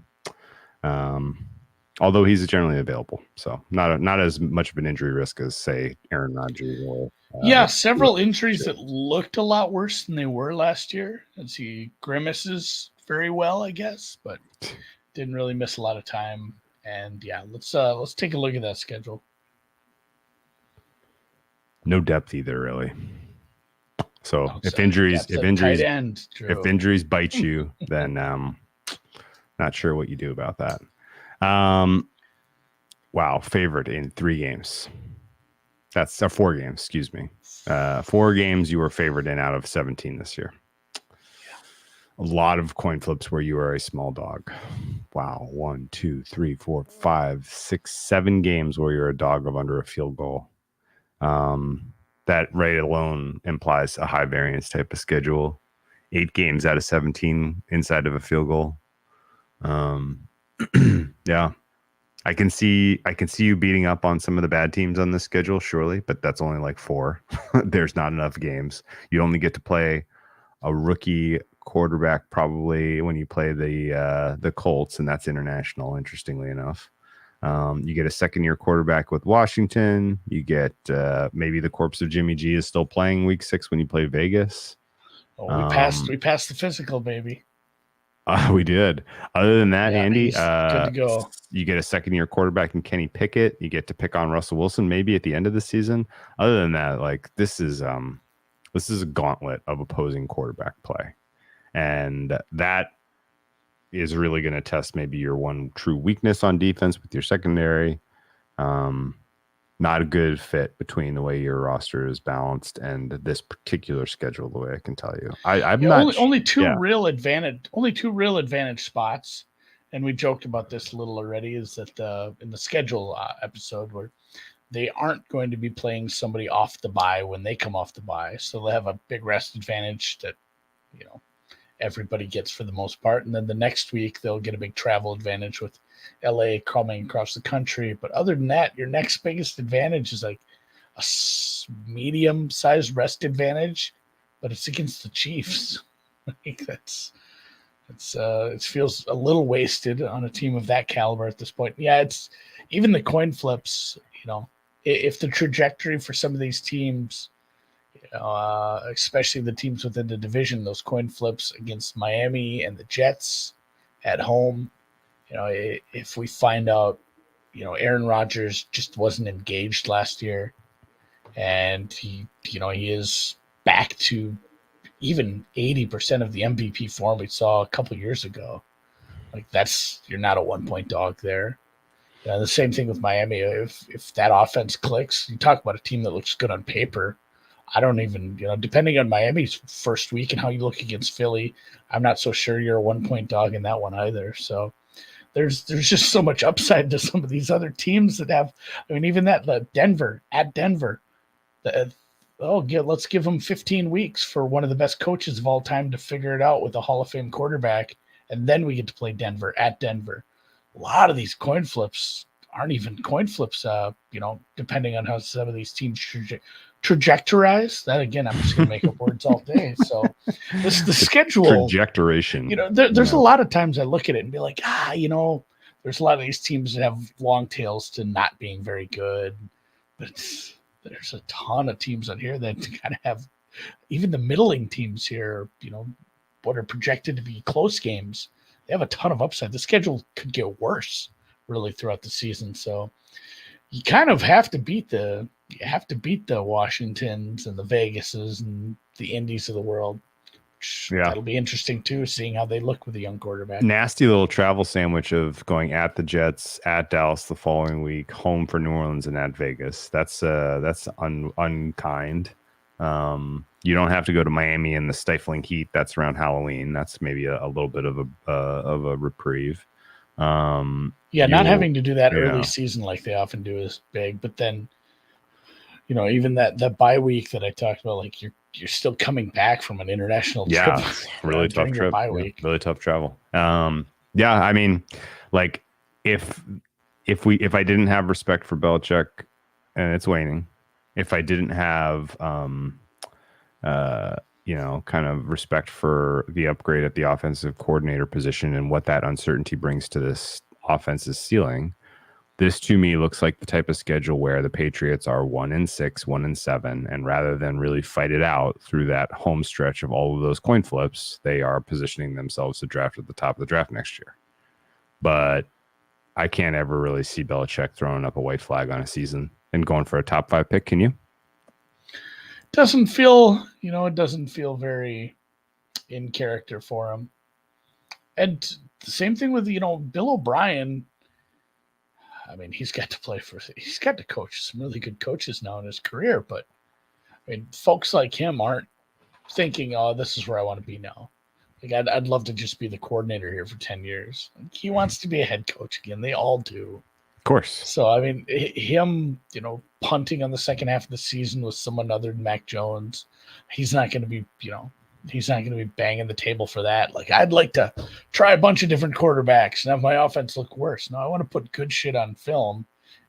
Although he's generally available, so not as much of an injury risk as, say, Aaron Rodgers or several injuries that looked a lot worse than they were last year. As he grimaces very well, I guess, but didn't really miss a lot of time. And let's take a look at that schedule. No depth either, really. So if injuries bite you, then not sure what you do about that. Favorite in 3 games. That's 4 games, excuse me. 4 games you were favored in out of 17 this year. A lot of coin flips where you are a small dog. Wow. 1, 2, 3, 4, 5, 6, 7 games where you're a dog of under a field goal. That rate alone implies a high variance type of schedule. 8 games out of 17 inside of a field goal. I can see you beating up on some of the bad teams on this schedule, surely, but that's only like 4. There's not enough games. You only get to play a rookie quarterback probably when you play the Colts, and that's international, interestingly enough. You get a second-year quarterback with Washington. You get maybe the corpse of Jimmy G is still playing week 6 when you play Vegas. Oh, we passed the physical, baby. We did. Other than that, Andy, good to go. You get a second-year quarterback in Kenny Pickett. You get to pick on Russell Wilson maybe at the end of the season. Other than that, like this is a gauntlet of opposing quarterback play, and that is really going to test maybe your one true weakness on defense with your secondary. Not a good fit between the way your roster is balanced and this particular schedule, the way I can tell you. Only two real advantage spots, and we joked about this a little already, is that in the schedule episode where they aren't going to be playing somebody off the bye when they come off the bye, so they'll have a big rest advantage that everybody gets for the most part, and then the next week they'll get a big travel advantage with LA coming across the country. But other than that, your next biggest advantage is like a medium-sized rest advantage, but it's against the Chiefs. I think it feels a little wasted on a team of that caliber at this point. Yeah, it's even the coin flips. If the trajectory for some of these teams, especially the teams within the division, those coin flips against Miami and the Jets at home, if we find out, Aaron Rodgers just wasn't engaged last year, and he is back to even 80% of the MVP form we saw a couple years ago. Like you're not a 1-point dog there. The same thing with Miami. If that offense clicks, you talk about a team that looks good on paper. I don't even, depending on Miami's first week and how you look against Philly, I'm not so sure you're a 1-point dog in that one either. So there's just so much upside to some of these other teams that have, even the Denver, let's give them 15 weeks for one of the best coaches of all time to figure it out with a Hall of Fame quarterback. And then we get to play Denver at Denver. A lot of these coin flips aren't even coin flips, depending on how some of these teams trajectorize. That, again, I'm just going to make up words all day. So the schedule. Trajectoration. There's a lot of times I look at it and be like, there's a lot of these teams that have long tails to not being very good. But there's a ton of teams on here that kind of have, even the middling teams here, what are projected to be close games. They have a ton of upside. The schedule could get worse really throughout the season. So you kind of have to beat the Washingtons and the Vegases and the Indies of the world. Yeah, that'll be interesting too, seeing how they look with a young quarterback. Nasty little travel sandwich of going at the Jets, at Dallas the following week, home for New Orleans, and at Vegas. That's unkind. You don't have to go to Miami in the stifling heat. That's around Halloween. That's maybe a little bit of a reprieve. Not having to do that early season like they often do is big. But then, even that bye week that I talked about, like you're still coming back from an international trip. Yeah, really tough trip. Bye week. Really tough travel. I mean, like if I didn't have respect for Belichick, and it's waning, if I didn't have kind of respect for the upgrade at the offensive coordinator position and what that uncertainty brings to this offense's ceiling, this to me looks like the type of schedule where the Patriots are 1-6, 1-7, and rather than really fight it out through that home stretch of all of those coin flips, they are positioning themselves to draft at the top of the draft next year. But I can't ever really see Belichick throwing up a white flag on a season and going for a top 5 pick. Can you? Doesn't feel very in character for him. And the same thing with, Bill O'Brien. I mean, he's got to coach some really good coaches now in his career, but I mean, folks like him aren't thinking, oh, this is where I want to be now. Like, I'd love to just be the coordinator here for 10 years. Like, he wants to be a head coach again. They all do. Of course. So, I mean, him, punting on the second half of the season with someone other than Mac Jones, he's not going to be, banging the table for that. Like, I'd like to try a bunch of different quarterbacks and have my offense look worse. No, I want to put good shit on film,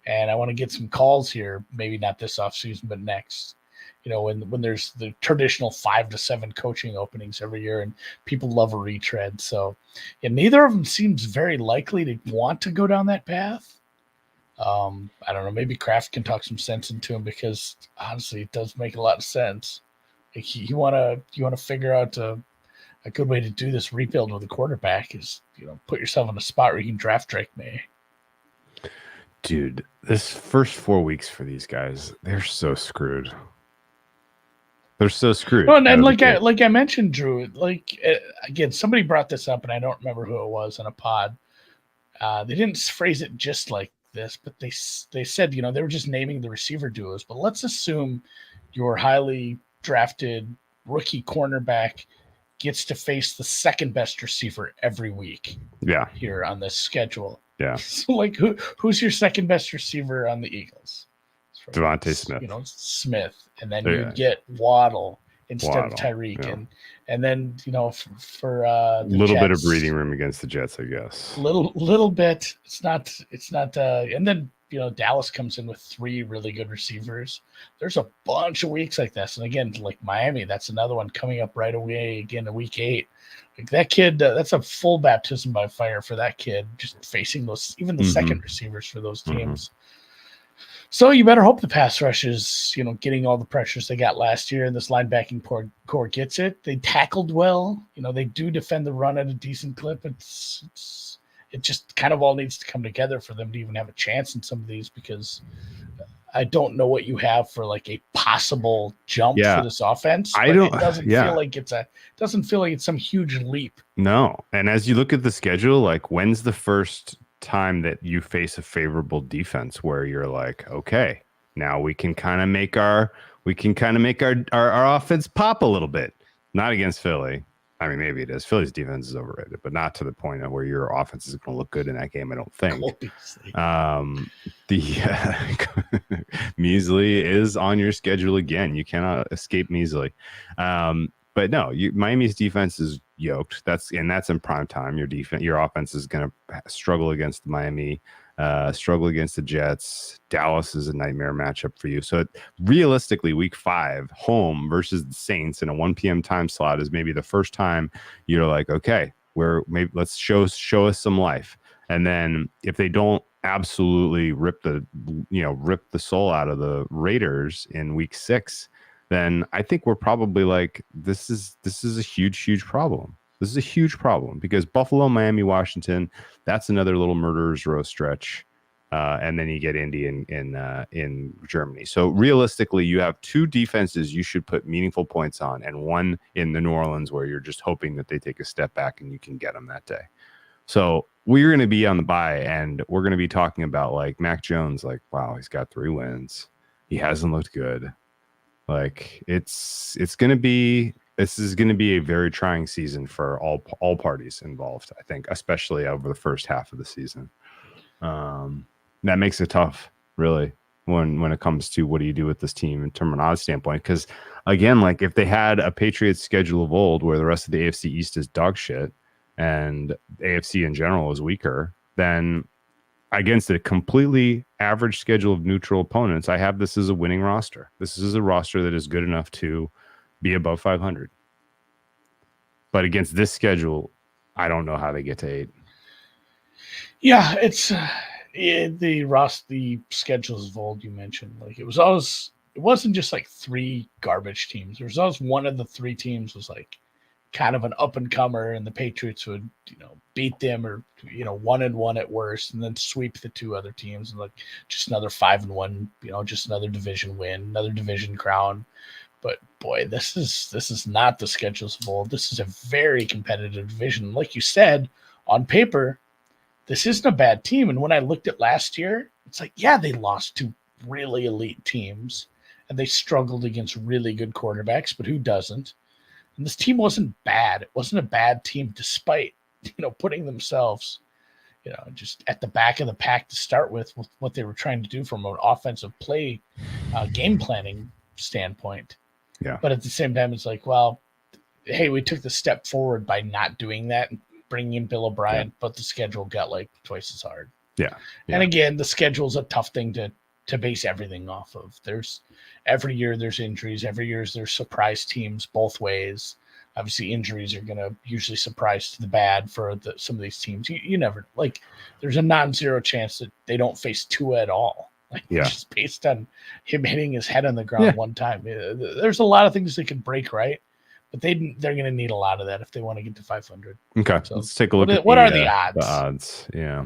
and I want to get some calls here. Maybe not this offseason, but next. When there's the traditional 5 to 7 coaching openings every year, and people love a retread. So, neither of them seems very likely to want to go down that path. I don't know. Maybe Kraft can talk some sense into him, because honestly, it does make a lot of sense. Like, you want to figure out a good way to do this rebuild with a quarterback is, put yourself in a spot where you can draft Drake May. Dude, this first 4 weeks for these guys, they're so screwed. They're so screwed. Well, and like I mentioned, Drew, again, somebody brought this up, and I don't remember who it was on a pod. They didn't phrase it just like this, but they said, they were just naming the receiver duos. But let's assume your highly drafted rookie cornerback gets to face the second best receiver every week. Yeah. Here on this schedule. Yeah. So, like, who's your second best receiver on the Eagles? Devontae Smith. Smith, and then you get Waddle instead of Tyreek, yeah. and then for a little Jets, bit of breathing room against the Jets, I guess. Little bit. It's not. And then Dallas comes in with 3 really good receivers. There's a bunch of weeks like this, and again, like Miami, that's another one coming up right away again in week 8. Like that kid, that's a full baptism by fire for that kid, just facing those, even the second receivers for those teams. So you better hope the pass rush is, getting all the pressures they got last year, and this linebacking core gets it. They tackled well. They do defend the run at a decent clip. It just kind of all needs to come together for them to even have a chance in some of these, because I don't know what you have for like a possible jump for this offense. It doesn't feel like it's some huge leap. No. And as you look at the schedule, like, when's the first time that you face a favorable defense where you're like, okay, now we can kind of make our offense pop a little bit? Not against Philly. I mean, maybe it is. Philly's defense is overrated, but not to the point of where your offense is going to look good in that game, I don't think. Measly is on your schedule again. You cannot escape Measly. But no, Miami's defense is yoked. That's in prime time. Your offense is going to struggle against the Miami struggle against the Jets. Dallas is a nightmare matchup for you. So realistically, week 5, home versus the Saints in a 1 p.m. time slot is maybe the first time you're like, okay, let's show us some life. And then if they don't absolutely rip the soul out of the Raiders in week 6, then I think we're probably like, this is a huge problem. This is a huge problem because Buffalo, Miami, Washington, that's another little murderer's row stretch. And then you get Indy in Germany. So realistically, you have 2 defenses you should put meaningful points on, and one in the New Orleans where you're just hoping that they take a step back and you can get them that day. So we're going to be on the bye, and we're going to be talking about like Mac Jones, like, wow, he's got 3 wins. He hasn't looked good. Like this is going to be a very trying season for all parties involved, I think, especially over the first half of the season. That makes it tough, really, when it comes to what do you do with this team in terms of an odds standpoint. Because again, like if they had a Patriots schedule of old where the rest of the AFC East is dog shit and AFC in general is weaker, then against a completely average schedule of neutral opponents, I have this as a winning roster. This is a roster that is good enough to be above 500. But against this schedule, I don't know how they get to 8. Yeah, it's the schedules of old you mentioned. Like it wasn't just like 3 garbage teams. There was always one of the 3 teams was like kind of an up and comer, and the Patriots would beat them or 1-1 at worst, and then sweep the 2 other teams and like just another 5-1. Just another division win, another division crown. But boy, this is not the schedules of old. This is a very competitive division. Like you said, on paper, this isn't a bad team. And when I looked at last year, it's like, yeah, they lost to really elite teams and they struggled against really good quarterbacks, but who doesn't? And this team wasn't bad. It wasn't a bad team despite, putting themselves, just at the back of the pack to start with what they were trying to do from an offensive play game planning standpoint. Yeah. But at the same time, it's like, well, hey, we took the step forward by not doing that and bringing in Bill O'Brien, but the schedule got like twice as hard. Yeah. And again, the schedule's a tough thing to base everything off of. Every year there's injuries. Every year there's surprise teams both ways. Obviously, injuries are going to usually surprise to the bad for some of these teams. You never, like, there's a non-zero chance that they don't face Tua at all. Like, just based on him hitting his head on the ground one time. There's a lot of things that can break right, but they're going to need a lot of that if they want to get to 500. Okay, so let's take a look at what are the odds? The odds, yeah.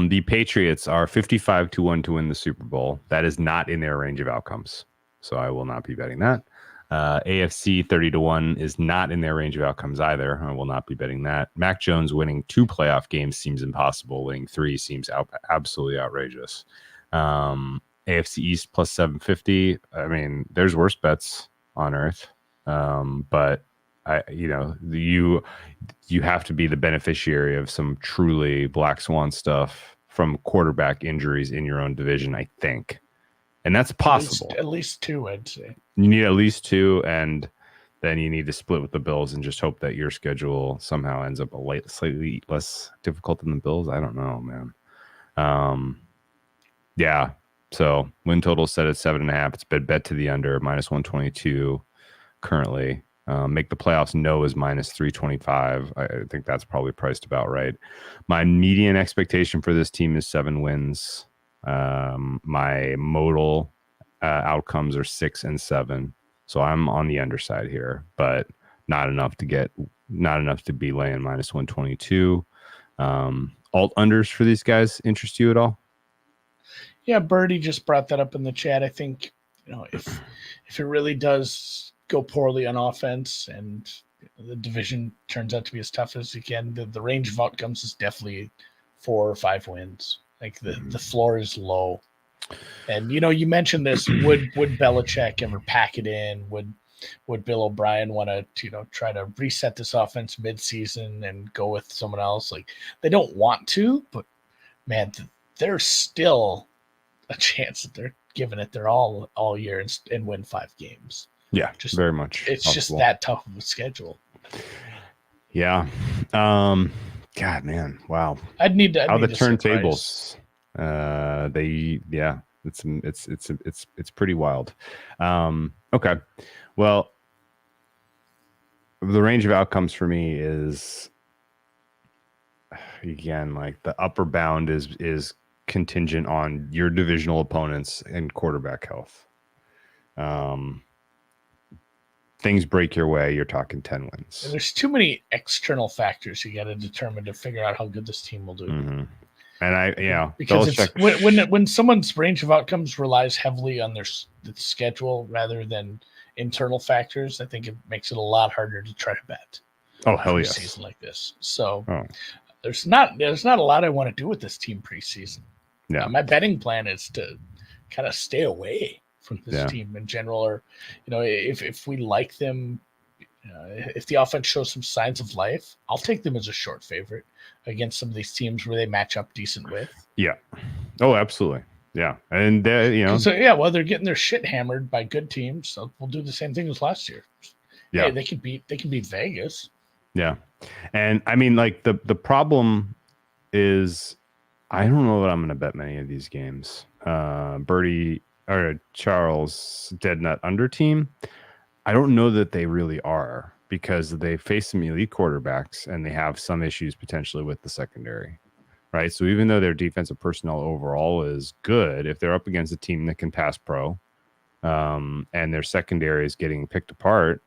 The Patriots are 55-1 to win the Super Bowl. That is not in their range of outcomes, so I will not be betting that. AFC 30-1 is not in their range of outcomes either. I will not be betting that. Mac Jones winning 2 playoff games seems impossible. Winning 3 seems absolutely outrageous. AFC East plus 750. I mean, there's worse bets on earth. But you have to be the beneficiary of some truly black swan stuff from quarterback injuries in your own division, I think. And that's possible. At least 2, I'd say. You need at least 2, and then you need to split with the Bills and just hope that your schedule somehow ends up slightly less difficult than the Bills. I don't know, man. Yeah. So win total set at 7.5. It's been bet to the under -122 currently. Make the playoffs no is -325. I think that's probably priced about right. My median expectation for this team is 7 wins. My modal outcomes are 6 and 7, so I'm on the underside here, but not enough to be laying -122. Alt unders for these guys interest you at all? Yeah, Birdie just brought that up in the chat. I think if it really does go poorly on offense and the division turns out to be as tough as it can, the range of outcomes is definitely 4 or 5 wins. Like the floor is low. And you mentioned this. Would Belichick ever pack it in? Would Bill O'Brien want to try to reset this offense mid-season and go with someone else? Like, they don't want to, but man, there's still a chance that they're giving it their all year and win 5 games. Yeah, just very much. It's possible. Just that tough of a schedule. Yeah. God, man, wow. I'd need to. How the need to see a price. turntables? It's pretty wild. Okay, well, the range of outcomes for me is, again, like the upper bound is contingent on your divisional opponents and quarterback health. Things break your way, you're talking 10 wins. There's too many external factors you got to determine to figure out how good this team will do. Mm-hmm. And because it's, when someone's range of outcomes relies heavily on their schedule rather than internal factors, I think it makes it a lot harder to try to bet. Oh, hell yes. Season like this. So there's not a lot I want to do with this team preseason. Yeah. My betting plan is to kind of stay away from this team in general, or if we like them, if the offense shows some signs of life, I'll take them as a short favorite against some of these teams where they match up decent with. Yeah. Oh, absolutely. Yeah. And well, they're getting their shit hammered by good teams, so we'll do the same thing as last year. Yeah. Hey, they can beat Vegas. Yeah. And I mean, like the problem is I don't know that I'm going to bet many of these games. Birdie or Charles dead nut under team. I don't know that they really are, because they face some elite quarterbacks and they have some issues potentially with the secondary, right? So even though their defensive personnel overall is good, if they're up against a team that can pass pro, and their secondary is getting picked apart,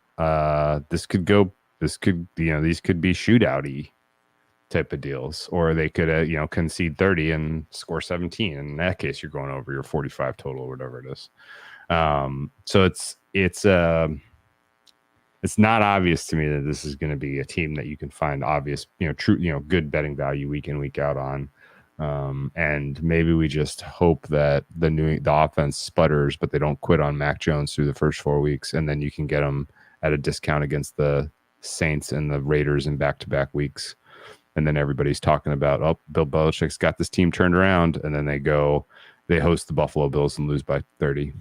these could be shootout-y type of deals, or they could concede 30 and score 17. In that case, you're going over your 45 total or whatever it is. So it's not obvious to me that this is going to be a team that you can find obvious, true, good betting value week in, week out on. And maybe we just hope that the offense sputters, but they don't quit on Mac Jones through the first 4 weeks, and then you can get them at a discount against the Saints and the Raiders in back-to-back weeks. And then everybody's talking about, Bill Belichick's got this team turned around, and then they host the Buffalo Bills and lose by 30.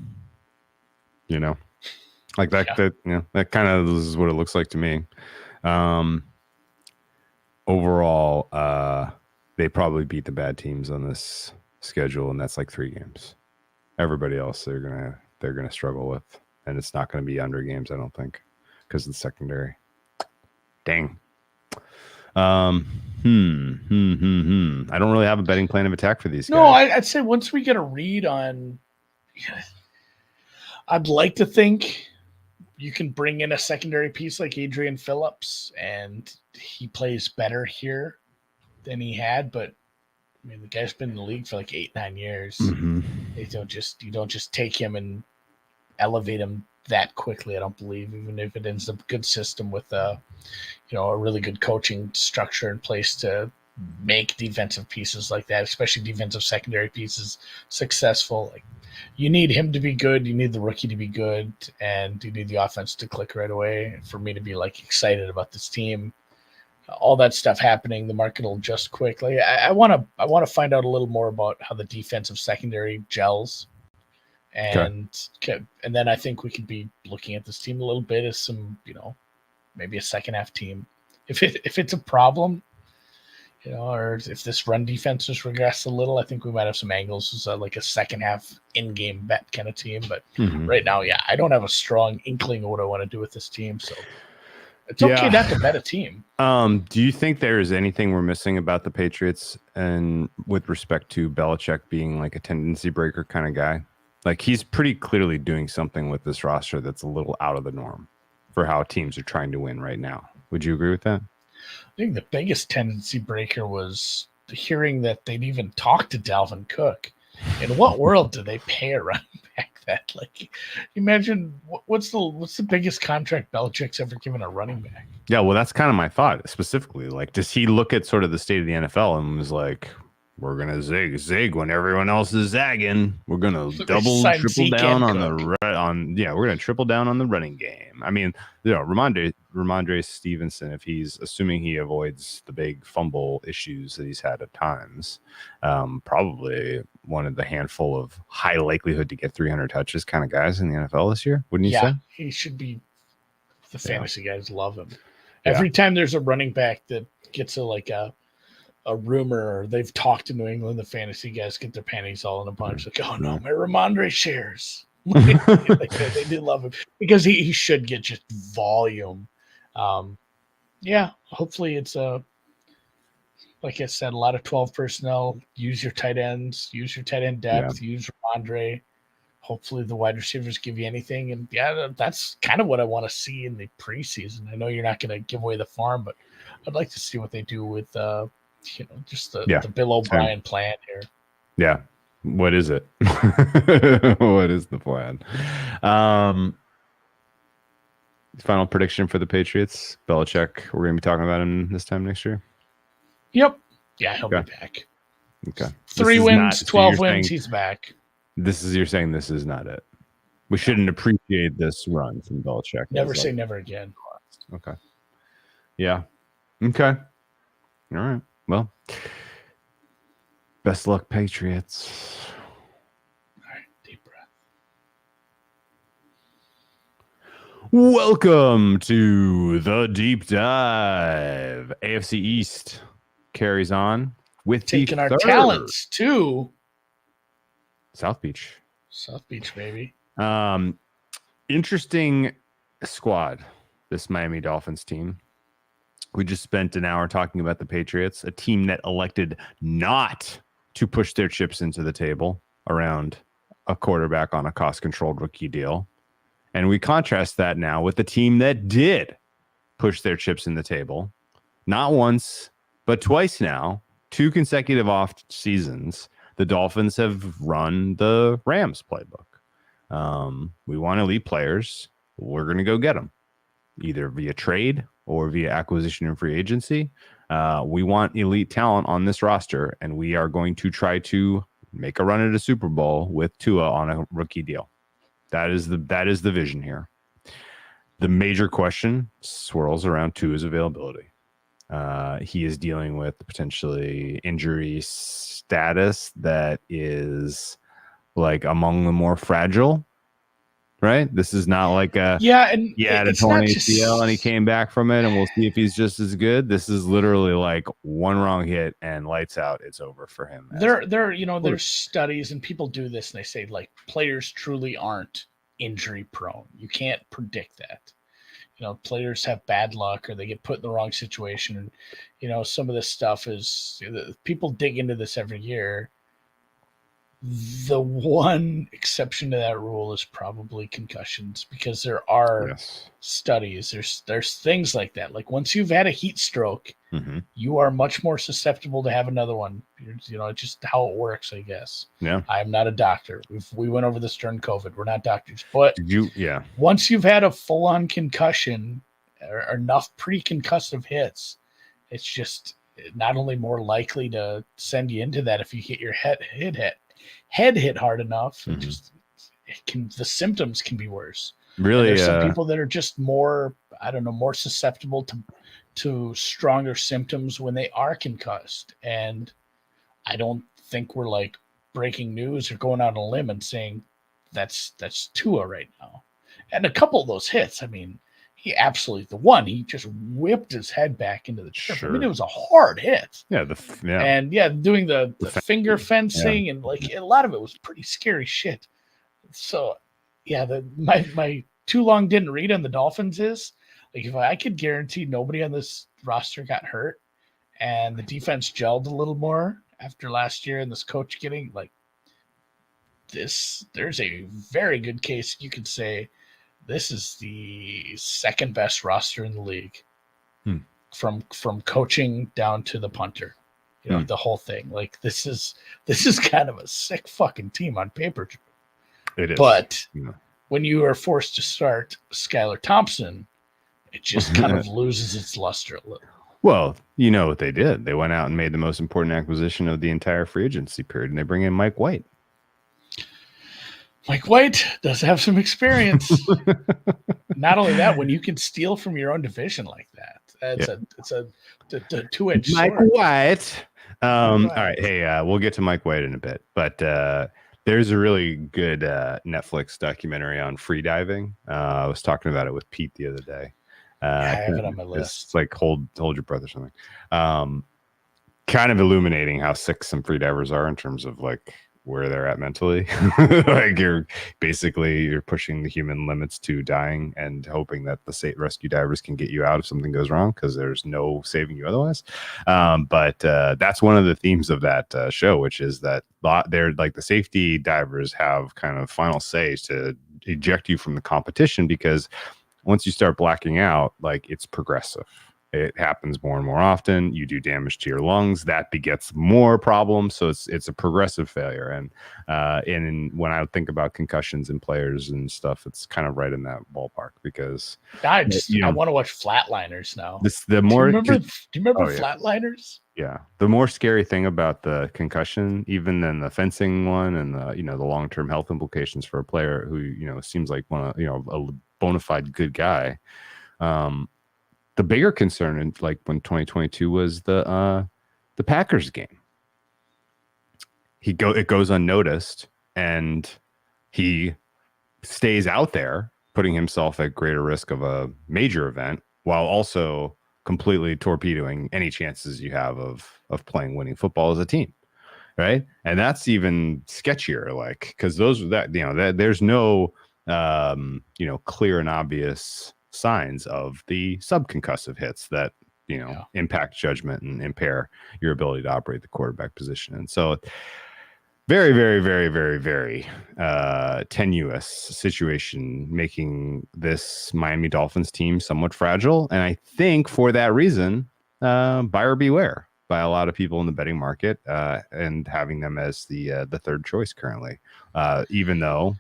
Like that. Yeah. That kind of is what it looks like to me. Overall, they probably beat the bad teams on this schedule, and that's like 3 games. Everybody else they're gonna struggle with, and it's not going to be under games, I don't think, because of the secondary. Dang. I don't really have a betting plan of attack for these guys. No, I'd say once we get a read on, I'd like to think you can bring in a secondary piece like Adrian Phillips, and he plays better here than he had. But I mean, the guy's been in the league for like 8-9 years. Mm-hmm. You don't just take him and elevate him that quickly. I don't believe, even if it ends up a good system with a really good coaching structure in place to make defensive pieces like that, especially defensive secondary pieces, successful. Like, you need him to be good, you need the rookie to be good, and you need the offense to click right away for me to be like excited about this team. All that stuff happening, the market will adjust quickly. I want to find out a little more about how the defensive secondary gels. And then I think we could be looking at this team a little bit as some, maybe a second half team. If it's a problem, or if this run defense has regressed a little, I think we might have some angles as like a second half in-game bet kind of team. But right now, I don't have a strong inkling of what I want to do with this team. So it's okay not to bet a team. Do you think there is anything we're missing about the Patriots, and with respect to Belichick being like a tendency breaker kind of guy? Like, he's pretty clearly doing something with this roster that's a little out of the norm for how teams are trying to win right now. Would you agree with that? I think the biggest tendency breaker was hearing that they'd even talked to Dalvin Cook. In what world do they pay a running back that? Like, imagine what's the biggest contract Belichick's ever given a running back? Yeah, well, that's kind of my thought specifically. Like, does he look at sort of the state of the NFL and was like, we're gonna zig when everyone else is zagging. We're gonna triple down on we're gonna triple down on the running game. I mean, Ramondre Stevenson, if he's assuming he avoids the big fumble issues that he's had at times, probably one of the handful of high likelihood to get 300 touches kind of guys in the NFL this year. Wouldn't you say? He should be. The fantasy guys love him. Every time there's a running back that gets a a rumor, or they've talked to New England, the fantasy guys get their panties all in a bunch. Like, oh no, my Ramondre shares. They do love him because he should get just volume. Yeah, hopefully it's like I said, a lot of 12 personnel. Use your tight ends, use your tight end depth, use Ramondre. Hopefully the wide receivers give you anything. And yeah, that's kind of what I want to see in the preseason. I know you're not going to give away the farm, but I'd like to see what they do with just the Bill O'Brien plan here. Yeah. What is it? What is the plan? Final prediction for the Patriots. Belichick, we're going to be talking about him this time next year. Yep. Yeah, he'll be back. Okay. 3 wins, 12 wins, he's back. You're saying this is not it. We shouldn't appreciate this run from Belichick. Never say never again. Okay. Yeah. Okay. All right. Well, best luck, Patriots. All right. Deep breath. Welcome to the deep dive. AFC East carries on with taking our talents to South Beach. South Beach, baby. Interesting squad, this Miami Dolphins team. We just spent an hour talking about the Patriots, a team that elected not to push their chips into the table around a quarterback on a cost-controlled rookie deal. And we contrast that now with the team that did push their chips in the table, not once, but twice now, 2 consecutive off seasons. The Dolphins have run the Rams playbook. We want elite players. We're going to go get them, either via trade or via acquisition and free agency. We want elite talent on this roster, and we are going to try to make a run at a Super Bowl with Tua on a rookie deal. That is the vision here. The major question swirls around Tua's availability. He is dealing with potentially injury status that is like among the more fragile, right? This is not like he had a torn ACL and he came back from it, and we'll see if he's just as good. This is literally like one wrong hit and lights out. It's over for him. There's studies and people do this and they say like players truly aren't injury prone. You can't predict that. Players have bad luck or they get put in the wrong situation. And, some of this stuff is people dig into this every year. The one exception to that rule is probably concussions, because there are studies. There's things like that. Like once you've had a heat stroke, you are much more susceptible to have another one. It's just how it works, I guess. Yeah. I'm not a doctor. We went over this during COVID. We're not doctors, but once you've had a full-on concussion or enough pre-concussive hits, it's just not only more likely to send you into that if you get your head hit hard enough. The symptoms can be worse. Really, there's some people that are just more susceptible to stronger symptoms when they are concussed. And I don't think we're like breaking news or going out on a limb and saying that's Tua right now. And a couple of those hits, I mean, he just whipped his head back into the turf. Sure. I mean, it was a hard hit. And doing the finger fencing and like a lot of it was pretty scary shit. So my too long didn't read on the Dolphins is like, if I could guarantee nobody on this roster got hurt and the defense gelled a little more after last year and this coach getting like this, there's a very good case you could say this is the second best roster in the league from coaching down to the punter, the whole thing. Like this is kind of a sick fucking team on paper. It is. But when you are forced to start Skylar Thompson, it just kind of loses its luster a little. Well, you know what they did. They went out and made the most important acquisition of the entire free agency period, and they bring in Mike White. Mike White does have some experience. Not only that, when you can steal from your own division like that, it's a two-edged sword. Mike White. All right. Hey, we'll get to Mike White in a bit, but there's a really good Netflix documentary on free diving. I was talking about it with Pete the other day. I have it on my list. It's like hold your breath or something. kind of illuminating how sick some free divers are in terms of like where they're at mentally. Like you're pushing the human limits to dying and hoping that the rescue divers can get you out if something goes wrong, because there's no saving you otherwise. But that's one of the themes of that show, which is that they're like the safety divers have kind of final say to eject you from the competition, because once you start blacking out, like it's progressive. It happens more and more often. You do damage to your lungs. That begets more problems. So it's a progressive failure. And when I think about concussions in players and stuff, it's kind of right in that ballpark, because I want to watch Flatliners now. The more do you remember Flatliners? Yeah, the more scary thing about the concussion, even than the fencing one, and the long-term health implications for a player who seems like a bona fide good guy. The bigger concern in like when 2022 was the Packers game. It goes unnoticed, and he stays out there, putting himself at greater risk of a major event, while also completely torpedoing any chances you have of playing winning football as a team, right? And that's even sketchier, like, because there's no clear and obvious signs of the subconcussive hits that impact judgment and impair your ability to operate the quarterback position. And so very, very, very, very, very tenuous situation, making this Miami Dolphins team somewhat fragile. And I think for that reason, buyer beware by a lot of people in the betting market, and having them as the third choice currently, even though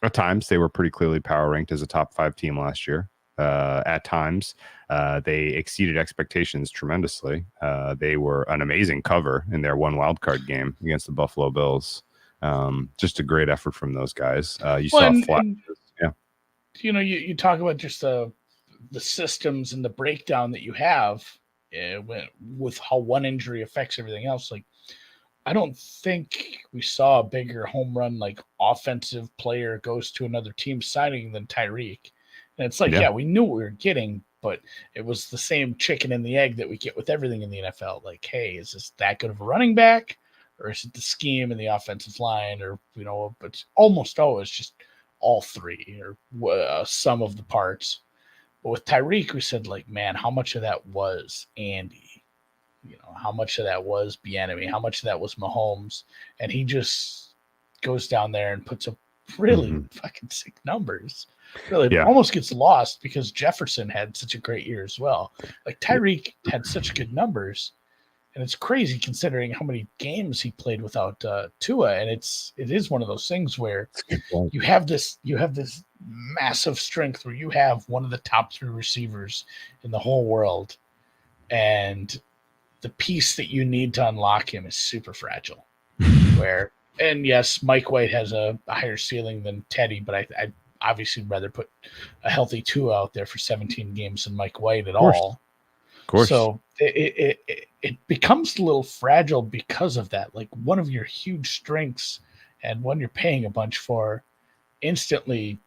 at times they were pretty clearly power ranked as a top 5 team last year. At times they exceeded expectations tremendously. They were an amazing cover in their one wild card game against the Buffalo Bills. Just a great effort from those guys. Saw flashes. Yeah. You talk about just the systems and the breakdown that you have with how one injury affects everything else. Like, I don't think we saw a bigger home run, like offensive player goes to another team signing than Tyreek. And it's like, yeah, we knew what we were getting, but it was the same chicken and the egg that we get with everything in the NFL. Like, hey, is this that good of a running back, or is it the scheme in the offensive line, or, but almost always just all three, or some of the parts. But with Tyreek, we said, like, man, how much of that was Andy? How much of that was Bieniemy? How much of that was Mahomes? And he just goes down there and puts up really fucking sick numbers. Really, almost gets lost because Jefferson had such a great year as well. Like, Tyreek had such good numbers, and it's crazy considering how many games he played without Tua. And it is one of those things where you have this massive strength where you have one of the top 3 receivers in the whole world, and the piece that you need to unlock him is super fragile. And yes, Mike White has a higher ceiling than Teddy, but I obviously rather put a healthy Tua out there for 17 games than Mike White at all. Of course. So it becomes a little fragile because of that. Like, one of your huge strengths and one you're paying a bunch for instantly,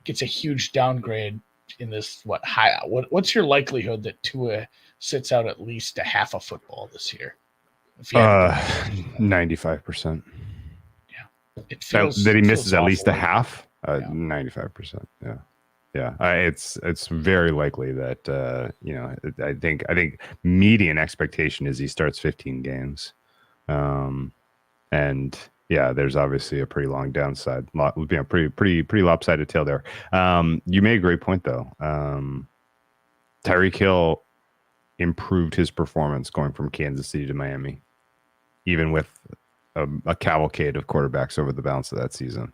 gets a huge downgrade in this. What's your likelihood that Tua sits out at least a half a football this year? 95%. Yeah, it feels that he misses at least a awful. half. 95%. Yeah. It's very likely that I think median expectation is he starts 15 games, and yeah, there's obviously a pretty long downside. Pretty lopsided tail there. You made a great point though. Tyreek Hill improved his performance going from Kansas City to Miami, even with a cavalcade of quarterbacks over the balance of that season.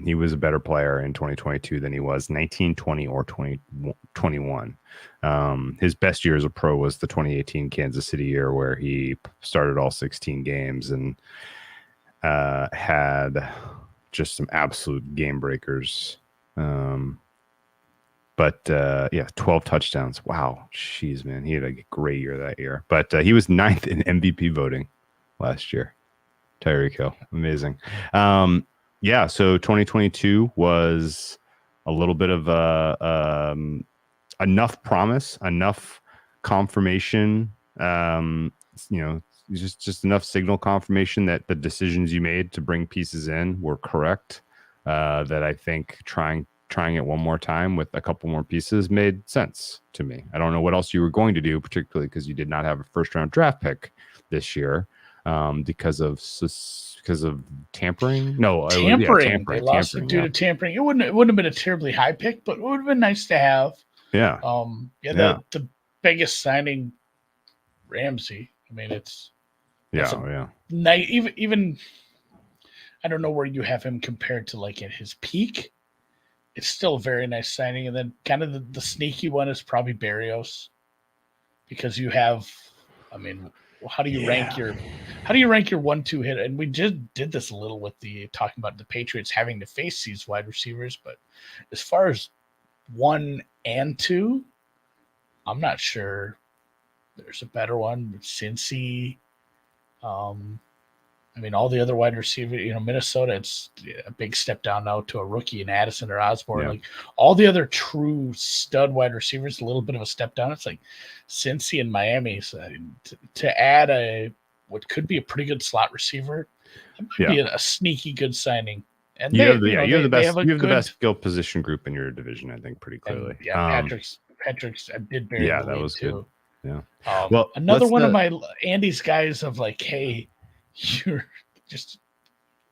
He was a better player in 2022 than he was 19, 20, or 2021. His best year as a pro was the 2018 Kansas City year, where he started all 16 games and had just some absolute game breakers. But 12 touchdowns. Wow. Jeez, man. He had a great year that year. But he was 9th in MVP voting last year. Tyreek Hill. Amazing. So 2022 was a little bit of enough promise, enough confirmation Just enough signal confirmation that the decisions you made to bring pieces in were correct. That I think trying it one more time with a couple more pieces made sense to me. I don't know what else you were going to do, particularly because you did not have a first round draft pick this year because of tampering. No, tampering. They lost tampering, it due to tampering. It wouldn't have been a terribly high pick, but it would have been nice to have. Yeah. The biggest signing, Ramsey. I mean, it's nice. Even I don't know where you have him compared to like at his peak. It's still a very nice signing, and then kind of the sneaky one is probably Berrios, because you have. I mean, how do you rank your 1-2 hit? And we just did this a little with the talking about the Patriots having to face these wide receivers, but as far as 1 and 2, I'm not sure there's a better one. Cincy, I mean, all the other wide receivers, Minnesota, it's a big step down now to a rookie in Addison or Osborne. Yeah. Like all the other true stud wide receivers, a little bit of a step down. It's like Cincy and Miami. So to add what could be a pretty good slot receiver, it might be a sneaky good signing. And you have the best skill position group in your division, I think, pretty clearly. And, Patrick's did very that was too. Good. Yeah. Another one of my Andy's guys of like, hey, you're just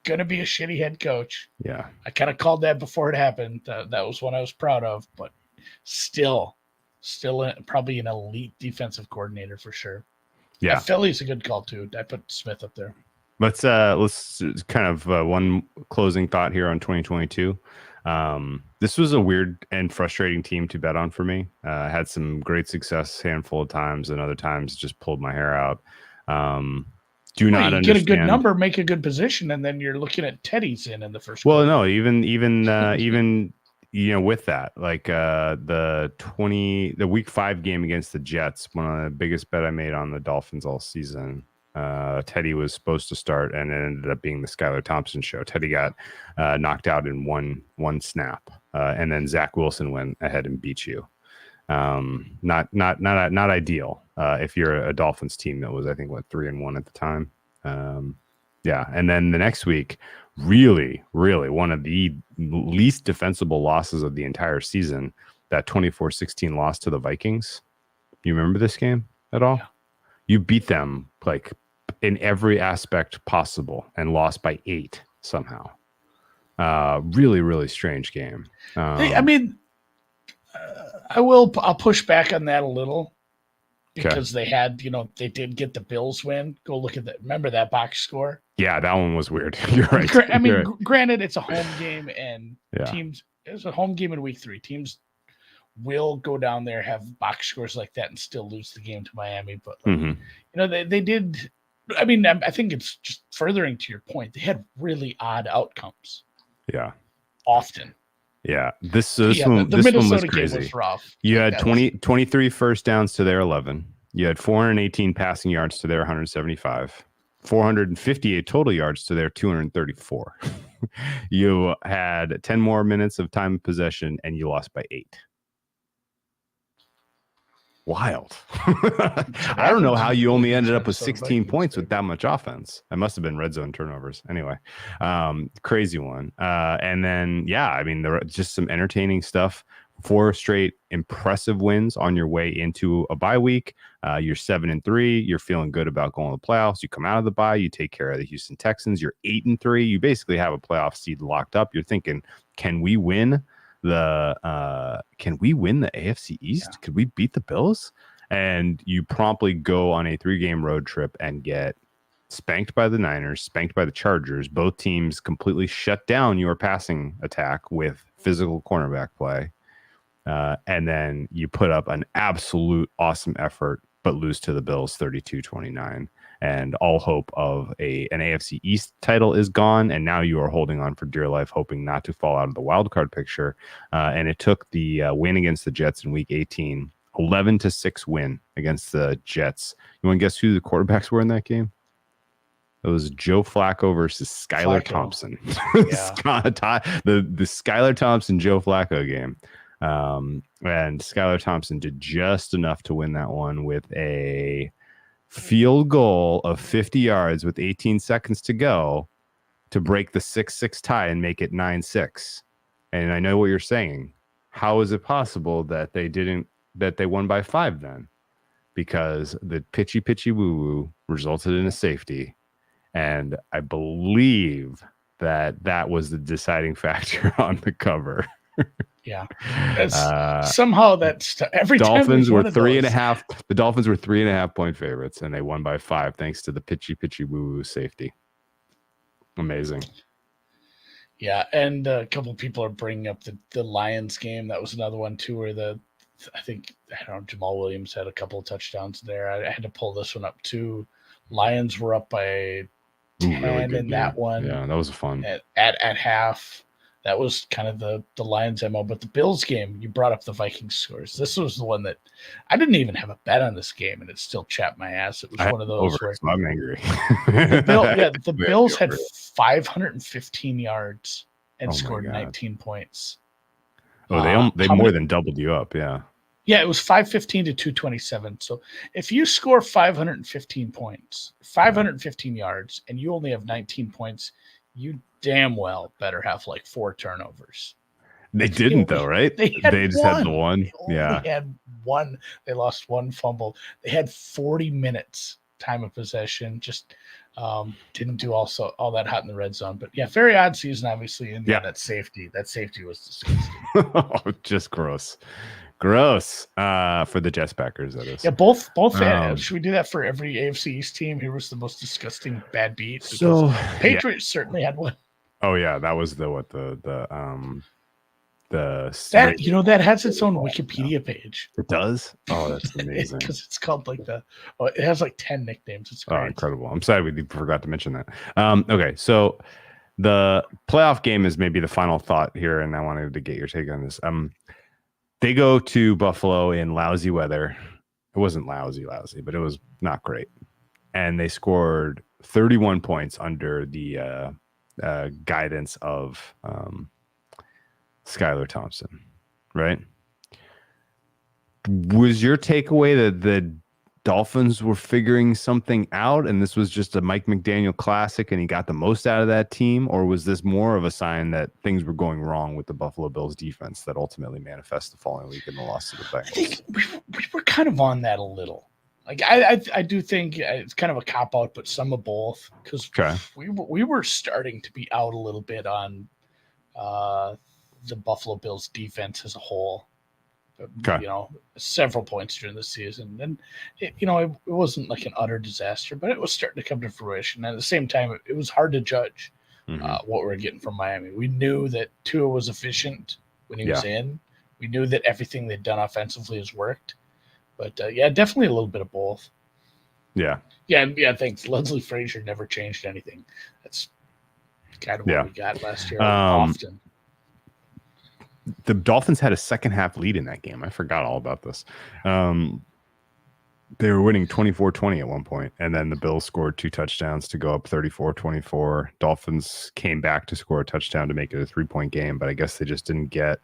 gonna be a shitty head coach. Yeah, I kind of called that before it happened. That was one I was proud of, but still probably an elite defensive coordinator for sure. Yeah, Philly's a good call too. I put Smith up there. Let's kind of one closing thought here on 2022. This was a weird and frustrating team to bet on for me. I had some great success handful of times, and other times just pulled my hair out. You get a good number, make a good position, and then you're looking at Teddy's in the first. Well, quarter. No, even with that, like the week 5 game against the Jets, one of the biggest bet I made on the Dolphins all season. Teddy was supposed to start, and it ended up being the Skylar Thompson show. Teddy got knocked out in one snap, and then Zach Wilson went ahead and beat you. Not ideal if you're a Dolphins team that was, I think, 3-1 at the time. And then the next week, really one of the least defensible losses of the entire season, that 24-16 loss to the Vikings. You remember this game at all? Yeah. You beat them like in every aspect possible and lost by 8 somehow. Really strange game. I'll push back on that a little because they had, they did get the Bills win. Go look at that. Remember that box score? Yeah, that one was weird. You're right. Granted, it's a home game and teams. It's a home game in week 3. Teams will go down there, have box scores like that, and still lose the game to Miami. But they did. I mean, I think it's just furthering to your point. They had really odd outcomes. Yeah, often. Yeah, this one was crazy. Was rough. You had 23 first downs to their 11. You had 418 passing yards to their 175. 458 total yards to their 234. You had 10 more minutes of time of possession, and you lost by 8. Wild. I don't know how you only ended up with 16 points with that much offense. It must have been red zone turnovers. Anyway, crazy one. And then, there are just some entertaining stuff. 4 straight impressive wins on your way into a bye week. You're 7-3. You're feeling good about going to the playoffs. You come out of the bye. You take care of the Houston Texans. You're 8-3. You basically have a playoff seed locked up. You're thinking, can we win the AFC East? Yeah. Could we beat the Bills? And you promptly go on a 3-game road trip and get spanked by the Niners, spanked by the Chargers. Both teams completely shut down your passing attack with physical cornerback play. And then you put up an absolute awesome effort, but lose to the Bills 32-29. And all hope of an AFC East title is gone. And now you are holding on for dear life, hoping not to fall out of the wild card picture. And it took the win against the Jets in week 18, 11-6 win against the Jets. You want to guess who the quarterbacks were in that game? It was Joe Flacco versus Skylar Thompson. The Skylar Thompson, Joe Flacco game. And Skylar Thompson did just enough to win that one with a field goal of 50 yards with 18 seconds to go to break the 6-6 tie and make it 9-6. And I know what you're saying. How is it possible that they won by 5 then? Because the pitchy woo-woo resulted in a safety. And I believe that was the deciding factor on the cover. Yeah. Somehow that's every Dolphins time were 3.5. The Dolphins were 3.5 point favorites, and they won by 5 thanks to the pitchy woo-woo safety. Amazing. Yeah, and a couple of people are bringing up the Lions game. That was another one too, where I think Jamal Williams had a couple of touchdowns there. I had to pull this one up too. Lions were up by 10 really good in game. that one. Yeah, that was fun. At half. That was kind of the Lions MO. But the Bills game, you brought up the Vikings scores. This was the one that I didn't even have a bet on this game, and it still chapped my ass. It was one of those where I'm angry. the Bills had 515 yards and Oh my scored God. 19 points. They more than doubled you up. Yeah. Yeah, it was 515 to 227. So if you score 515 points, 515 yards, and you only have 19 points, you damn well better have like 4 turnovers. They didn't though, right? They just had the one. They Yeah. had one. They lost one fumble. They had 40 minutes time of possession. Just didn't do all that hot in the red zone. But yeah, very odd season, obviously. And that safety was disgusting. Just gross. Gross for the Jets backers, that is. Yeah, both. Should we do that for every AFC East team? Here was the most disgusting bad beat. So Patriots certainly had one. Oh yeah, that was that has its own Wikipedia page. It does. Oh, that's amazing. Because it's called it has like 10 nicknames. It's great. Oh, incredible! I'm sorry we forgot to mention that. Okay, so the playoff game is maybe the final thought here, and I wanted to get your take on this. They go to Buffalo in lousy weather. It wasn't lousy, but it was not great. And they scored 31 points under the guidance of Skylar Thompson, right? Was your takeaway that the Dolphins were figuring something out and this was just a Mike McDaniel classic and he got the most out of that team? Or was this more of a sign that things were going wrong with the Buffalo Bills defense that ultimately manifested the following week in the loss to the Bengals? I think we were kind of on that a little. Like I do think it's kind of a cop out, but some of both, because we were starting to be out a little bit on the Buffalo Bills defense as a whole. Several points during the season, and it wasn't like an utter disaster, but it was starting to come to fruition. And at the same time, it was hard to judge what we were getting from Miami. We knew that Tua was efficient when he was in. We knew that everything they'd done offensively has worked. But definitely a little bit of both. Yeah. Thanks. Leslie Frazier never changed anything. That's kind of what we got last year. Often. The Dolphins had a second half lead in that game. I forgot all about this. They were winning 24-20 at one point, and then the Bills scored 2 touchdowns to go up 34-24. Dolphins came back to score a touchdown to make it a 3-point game, but I guess they just didn't get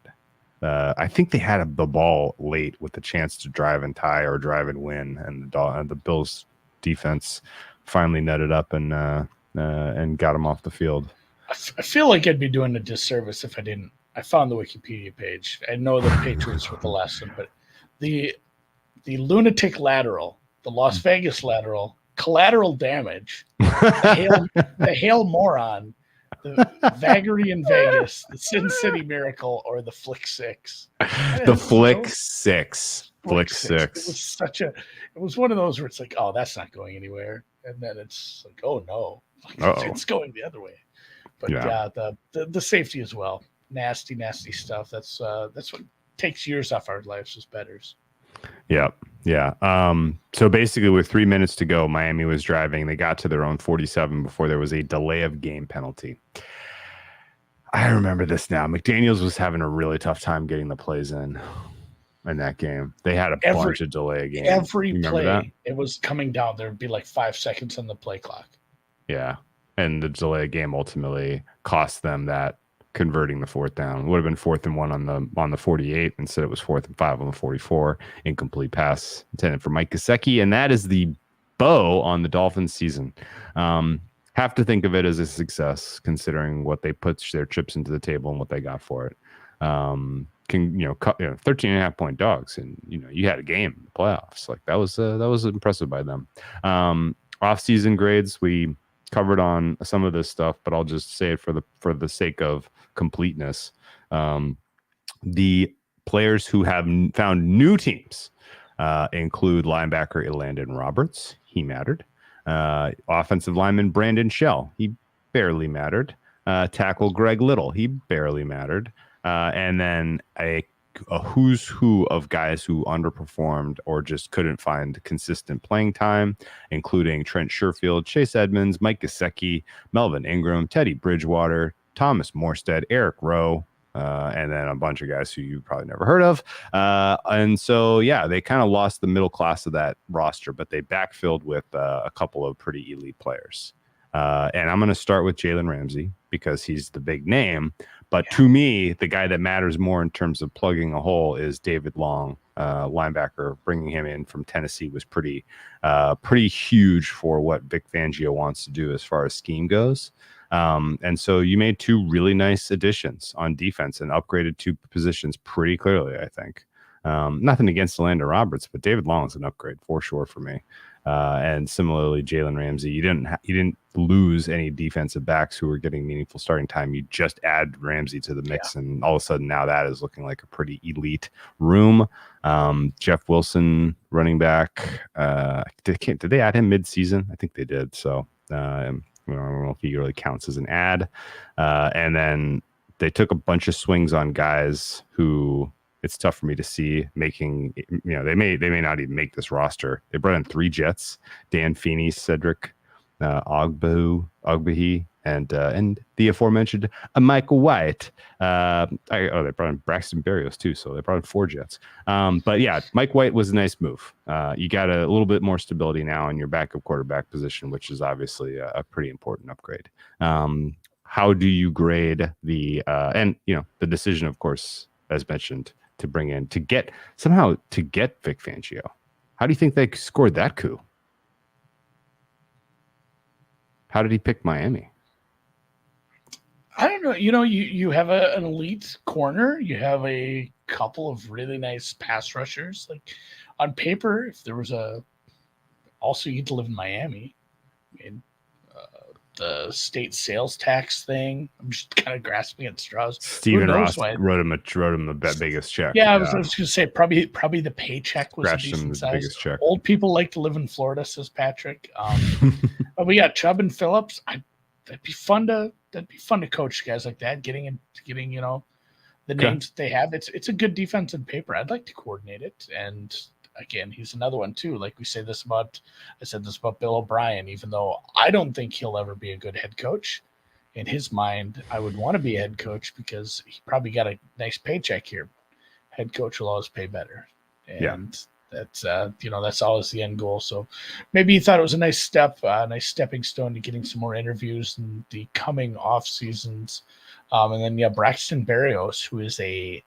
I think they had the ball late with the chance to drive and tie or drive and win, and the Bills defense finally nutted up and got them off the field. I feel like I'd be doing a disservice if I didn't. I found the Wikipedia page. I know the Patriots were the last one, but the lunatic lateral, the Las Vegas lateral, collateral damage, the hail moron, the vagary in Vegas, the Sin City Miracle, or the Flick Six. The Flick Six. Flick Six. It was one of those where it's like, oh, that's not going anywhere, and then it's like, oh no, it's going the other way. But the safety as well. Nasty stuff. That's what takes years off our lives as bettors. Yeah. So basically, with 3 minutes to go, Miami was driving. They got to their own 47 before there was a delay of game penalty. I remember this now. McDaniels was having a really tough time getting the plays in that game. They had a bunch of delay of game. Every play, it was coming down. There would be like 5 seconds on the play clock. Yeah, and the delay of game ultimately cost them that. Converting the 4th down. It would have been 4th and 1 on the 48. Instead, it was 4th and 5 on the 44. Incomplete pass intended for Mike Gesicki, and that is the bow on the Dolphins season. Have to think of it as a success considering what they put their chips into the table and what they got for it. 13.5 point dogs, and you had a game in the playoffs. Like that was impressive by them. Off-season grades, we covered on some of this stuff, but I'll just say it for the sake of completeness. The players who have found new teams include linebacker Elandon Roberts. He mattered. Offensive lineman Brandon Shell. He barely mattered. Tackle Greg Little. He barely mattered. And then a who's who of guys who underperformed or just couldn't find consistent playing time, including Trent Sherfield, Chase Edmonds, Mike Gesicki, Melvin Ingram, Teddy Bridgewater, Thomas Morstead, Eric Rowe, and then a bunch of guys who you probably never heard of. And so, yeah, they kind of lost the middle class of that roster, but they backfilled with a couple of pretty elite players. And I'm going to start with Jalen Ramsey because he's the big name. But to me, the guy that matters more in terms of plugging a hole is David Long, linebacker. Bringing him in from Tennessee was pretty huge for what Vic Fangio wants to do as far as scheme goes. And so you made two really nice additions on defense and upgraded two positions pretty clearly, I think. Nothing against Elandon Roberts, but David Long is an upgrade for sure for me. And similarly, Jalen Ramsey, you didn't lose any defensive backs who were getting meaningful starting time. You just add Ramsey to the mix, and all of a sudden now that is looking like a pretty elite room. Jeff Wilson, running back. Did they add him mid-season? I think they did. So I don't know if he really counts as an ad. And then they took a bunch of swings on guys who it's tough for me to see making, they may not even make this roster. They brought in 3 Jets, Dan Feeney, Cedric Ogbuhi, and the aforementioned Michael White. They brought in Braxton Berrios too, so they brought in 4 Jets. But yeah, Mike White was a nice move. You got a little bit more stability now in your backup quarterback position, which is obviously a pretty important upgrade. How do you grade the decision, of course, as mentioned, to bring in to get Vic Fangio? How do you think they scored that coup? How did he pick Miami? I don't know. You have an elite corner. You have a couple of really nice pass rushers. Like on paper, if there was also you get to live in Miami. I mean, the state sales tax thing. I'm just kind of grasping at straws. Stephen Ross wrote him the biggest check. Yeah, I was going to say probably the paycheck was a decent size. Biggest check. Old people like to live in Florida, says Patrick. But we got Chubb and Phillips. That'd be fun to coach guys like that. Getting the names that they have. It's a good defense on paper. I'd like to coordinate it. And again, he's another one too. Like I said this about Bill O'Brien. Even though I don't think he'll ever be a good head coach, in his mind, I would want to be a head coach because he probably got a nice paycheck here. Head coach will always pay better, and that's that's always the end goal. So maybe he thought it was a nice nice stepping stone to getting some more interviews in the coming off seasons. And then Braxton Berrios, who is a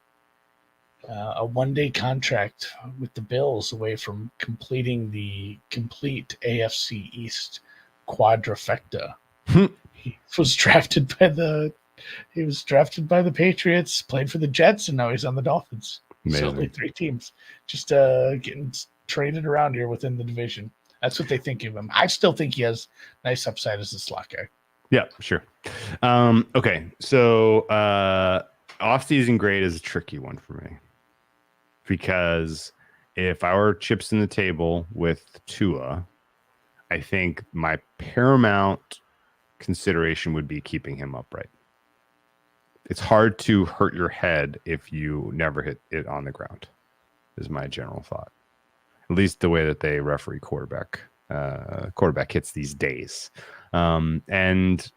1-day contract with the Bills away from completing the complete AFC East quadrifecta. He was drafted by the Patriots, played for the Jets, and now he's on the Dolphins. Amazing. So only 3 teams, just getting traded around here within the division. That's what they think of him. I still think he has nice upside as a slot guy. Yeah, sure. Okay, so off-season grade is a tricky one for me. Because if I were chips in the table with Tua, I think my paramount consideration would be keeping him upright. It's hard to hurt your head if you never hit it on the ground, is my general thought. At least the way that they referee quarterback hits these days. And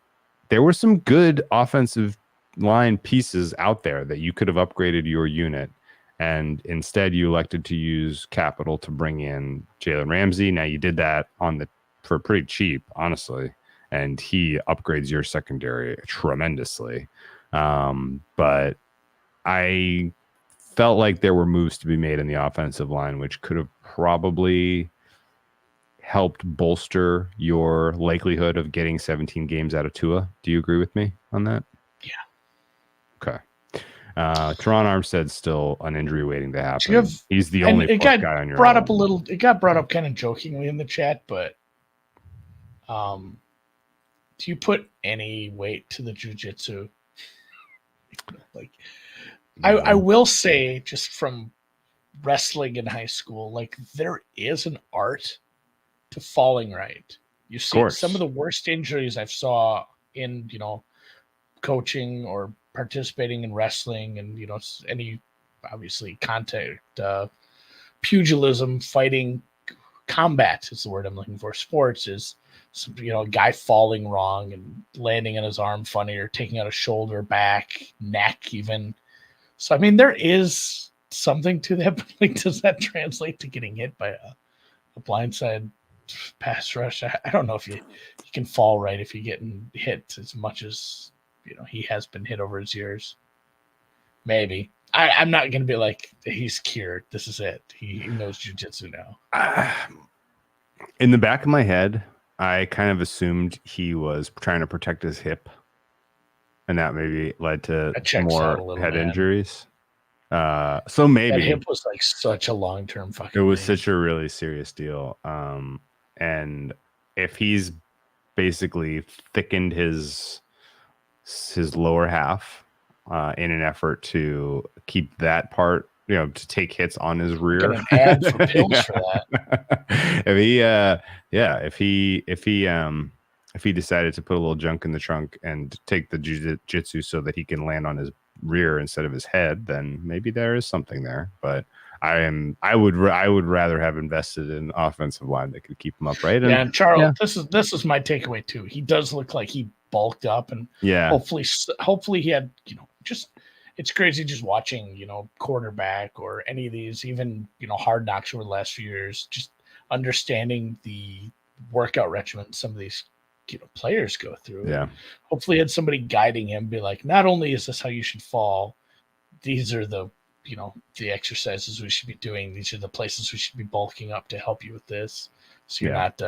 there were some good offensive line pieces out there that you could have upgraded your unit. And instead, you elected to use capital to bring in Jalen Ramsey. Now, you did that for pretty cheap, honestly, and he upgrades your secondary tremendously. But I felt like there were moves to be made in the offensive line, which could have probably helped bolster your likelihood of getting 17 games out of Tua. Do you agree with me on that? Yeah. Okay. Teron Armstead's still an injury waiting to happen. Have, He's the only guy on your brought up a little. It got brought up kind of jokingly in the chat, but do you put any weight to the jiu-jitsu? Like, I will say, just from wrestling in high school, like there is an art to falling right. You see some of the worst injuries I've saw in, coaching or participating in wrestling and, any obviously contact, pugilism, fighting, combat is the word I'm looking for. Sports is, a guy falling wrong and landing on his arm funny or taking out a shoulder, back, neck even. So, I mean, there is something to that, but like, does that translate to getting hit by a blindside pass rush? I don't know if you can fall right if you're getting hit as much as, he has been hit over his years. Maybe. I'm not going to be like, he's cured. This is it. He knows jiu-jitsu now. In the back of my head, I kind of assumed he was trying to protect his hip, and that maybe led to more head injuries. So maybe that hip was like such a long-term fucking it was thing. such a really serious deal. And if he's basically thickened his lower half in an effort to keep that part, to take hits on his rear. Get an ad for pills for that. If he decided to put a little junk in the trunk and take the jiu-jitsu so that he can land on his rear instead of his head, then maybe there is something there. But I would rather have invested in an offensive line that could keep him upright. And Charles, this is my takeaway too. He does look like he bulked up, and hopefully he had, just, it's crazy just watching, quarterback or any of these, even, Hard Knocks over the last few years, just understanding the workout regimen some of these, players go through. Yeah. Hopefully he had somebody guiding him, be like, not only is this how you should fall, these are the, the exercises we should be doing. These are the places we should be bulking up to help you with this. So you're not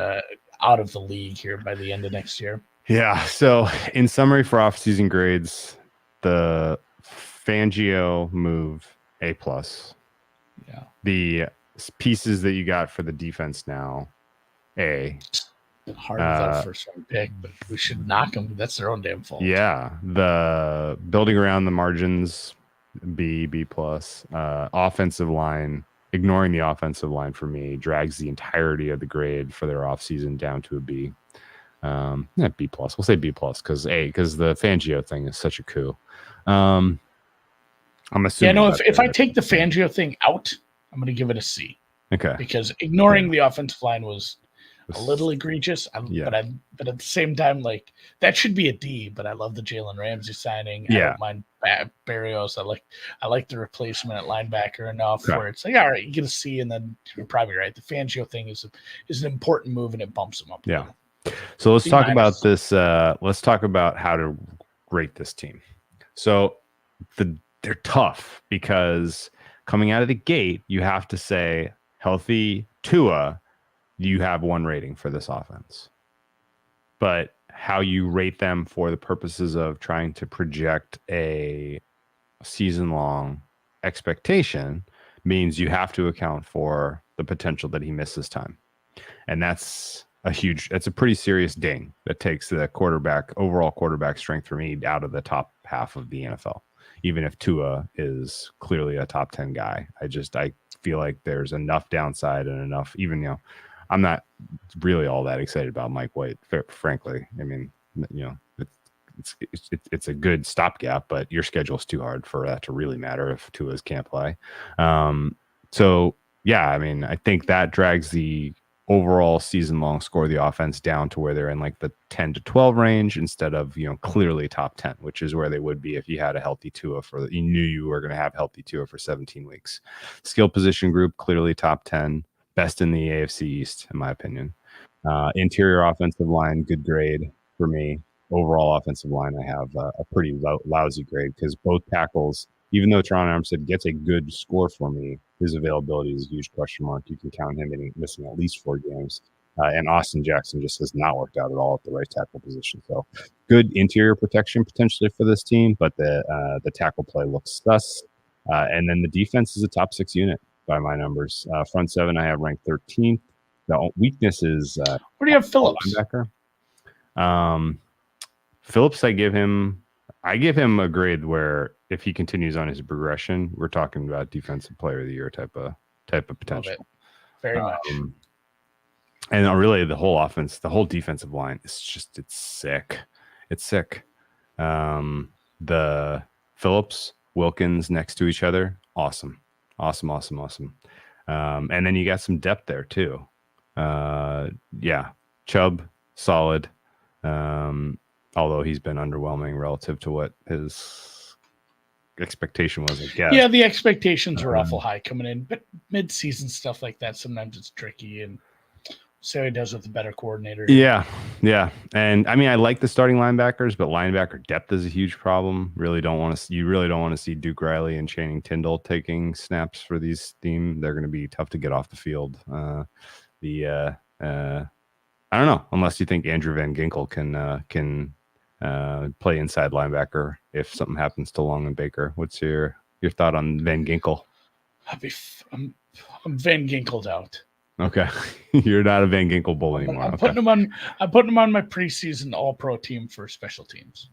out of the league here by the end of next year. Yeah. So in summary for off-season grades, the Fangio move, A+. Yeah. The pieces that you got for the defense now, A. Hard without a first round pick, but we should knock them. That's their own damn fault. Yeah. The building around the margins, B+. Offensive line, ignoring the offensive line for me, drags the entirety of the grade for their offseason down to a B. B+. We'll say B+ because the Fangio thing is such a coup. I'm assuming. If I take the Fangio thing out, I'm going to give it a C. Okay. Because ignoring the offensive line was a little egregious. But at the same time, like, that should be a D. But I love the Jalen Ramsey signing. I don't mind Barrios. I like the replacement at linebacker enough where it's like, all right, you get a C, and then you're probably right. The Fangio thing is an important move, and it bumps him up. Yeah. So let's talk about this. Let's talk about how to rate this team. So they're tough because coming out of the gate, you have to say healthy Tua, you have 1 rating for this offense. But how you rate them for the purposes of trying to project a season-long expectation means you have to account for the potential that he misses time. And that's a pretty serious ding that takes the overall quarterback strength for me out of the top half of the NFL. Even if Tua is clearly a top 10 guy, I feel like there's enough downside and enough, even, I'm not really all that excited about Mike White, frankly. I mean, it's a good stopgap, but your schedule's too hard for that to really matter if Tua's can't play. So yeah, I mean, I think that drags the overall season-long score of the offense down to where they're in like the 10 to 12 range instead of, clearly top 10, which is where they would be if you had a healthy Tua you knew you were going to have healthy Tua for 17 weeks. Skill position group, clearly top 10, best in the AFC East, in my opinion. Interior offensive line, good grade for me. Overall offensive line, I have a pretty lousy grade because both tackles, even though Teron Armstead gets a good score for me, his availability is a huge question mark. You can count him missing at least 4 games. And Austin Jackson just has not worked out at all at the right tackle position. So good interior protection potentially for this team, but the tackle play looks sus. And then the defense is a top 6 unit by my numbers. Front 7 I have ranked 13th. The weakness is Where do you have Phillips? Linebacker. Phillips, I give him a grade where if he continues on his progression, we're talking about defensive player of the year type of potential. Very much. And really the whole offense, the whole defensive line it's sick. It's sick. The Phillips, Wilkins next to each other, awesome. And then you got some depth there too. Chubb, solid. Although he's been underwhelming relative to what his expectation was, I guess. Yeah, the expectations were awful high coming in, but mid-season stuff like that, sometimes it's tricky, and see how he does with a better coordinator. Yeah. And I mean, I like the starting linebackers, but linebacker depth is a huge problem. You really don't want to see Duke Riley and Channing Tindall taking snaps for these team. They're going to be tough to get off the field. I don't know, unless you think Andrew Van Ginkel can play inside linebacker if something happens to Long and Baker. What's your thought on Van Ginkel? I'm Van Ginkeled out. Okay, you're not a Van Ginkel bull anymore. I'm putting him on my preseason All-Pro team for special teams.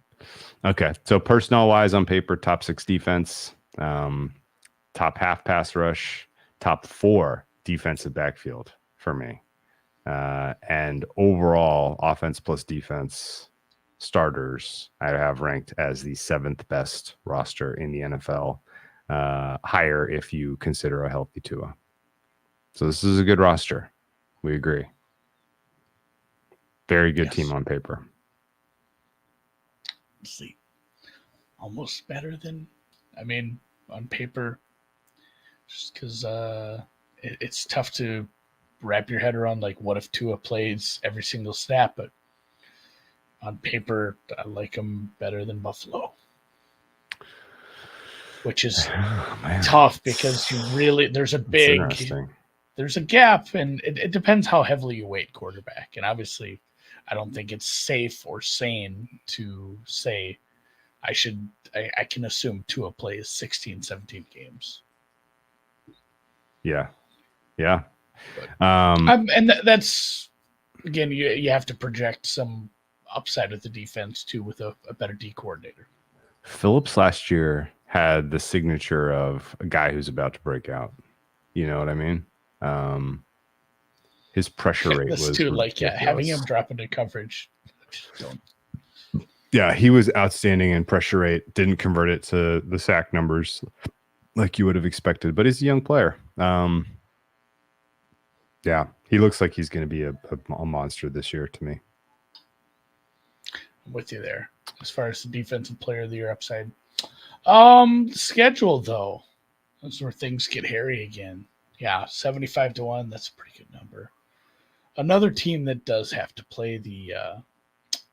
Okay, so personnel-wise, on paper, top 6 defense, top half pass rush, top 4 defensive backfield for me, and overall offense plus defense starters I have ranked as the 7th best roster in the NFL, higher if you consider a healthy Tua. So this is a good roster. We agree. Very good team on paper. Let's see. Almost better than, on paper, just because it's tough to wrap your head around, like, what if Tua plays every single snap, but on paper, I like him better than Buffalo. Which is tough because there's a gap, and it depends how heavily you weight quarterback. And obviously, I don't think it's safe or sane to say I can assume Tua plays 16, 17 games. Yeah. And that's, again, you have to project some upside with the defense too with a better D coordinator. Phillips last year had the signature of a guy who's about to break out. You know what I mean? His pressure rate was too, having him drop into coverage. Yeah, he was outstanding in pressure rate. Didn't convert it to the sack numbers like you would have expected, but he's a young player. Yeah, he looks like he's going to be a monster this year to me. I'm with you there as far as the defensive player of the year upside. Schedule though, that's where things get hairy again. Yeah, 75-1. That's a pretty good number. Another team that does have to play the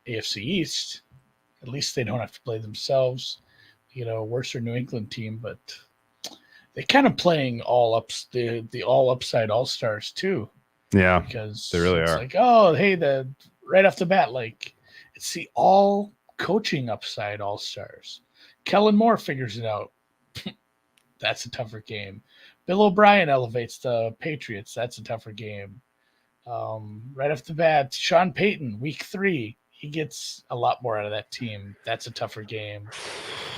AFC East. At least they don't have to play themselves. Worse New England team, but they kind of playing all ups the all upside all stars too. Yeah, because they really are. Like, oh, hey, right off the bat, like, it's the all coaching upside all stars. Kellen Moore figures it out. That's a tougher game. Bill O'Brien elevates the Patriots. That's a tougher game. Right off the bat, Sean Payton, week 3, he gets a lot more out of that team. That's a tougher game.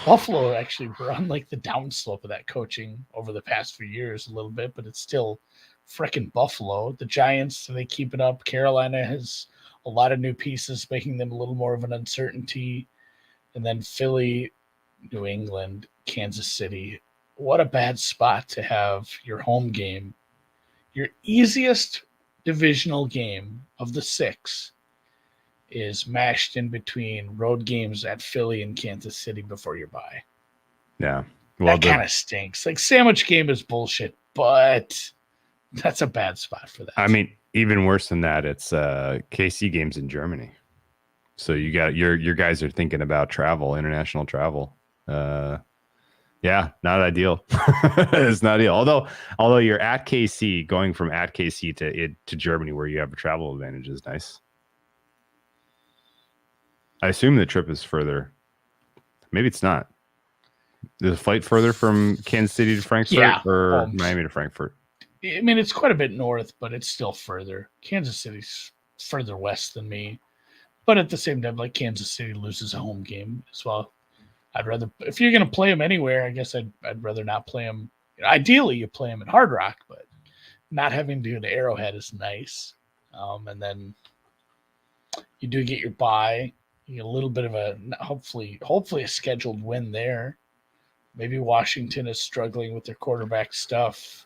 Buffalo, actually, we're on like the downslope of that coaching over the past few years a little bit, but it's still frickin' Buffalo. The Giants, they keep it up. Carolina has a lot of new pieces, making them a little more of an uncertainty. And then Philly, New England, Kansas City. What a bad spot to have your home game. Your easiest divisional game of the 6 is mashed in between road games at Philly and Kansas City before your bye. Yeah. Well, that kind of stinks. Like, sandwich game is bullshit, but that's a bad spot for that. I mean, even worse than that, it's KC games in Germany. So you got your guys are thinking about travel, international travel. Yeah, not ideal. It's not ideal. Although you're at KC, going from at KC to Germany, where you have a travel advantage, is nice. I assume the trip is further. Maybe it's not. There's a flight further from Kansas City to Frankfurt or Miami to Frankfurt. I mean, it's quite a bit north, but it's still further. Kansas City's further west than me. But at the same time, like Kansas City loses a home game as well. I'd rather, if you're going to play them anywhere, I guess I'd rather not play them. Ideally, you play them at Hard Rock, but not having to do the Arrowhead is nice. And then you do get your bye. You get a little bit of a hopefully a scheduled win there. Maybe Washington is struggling with their quarterback stuff.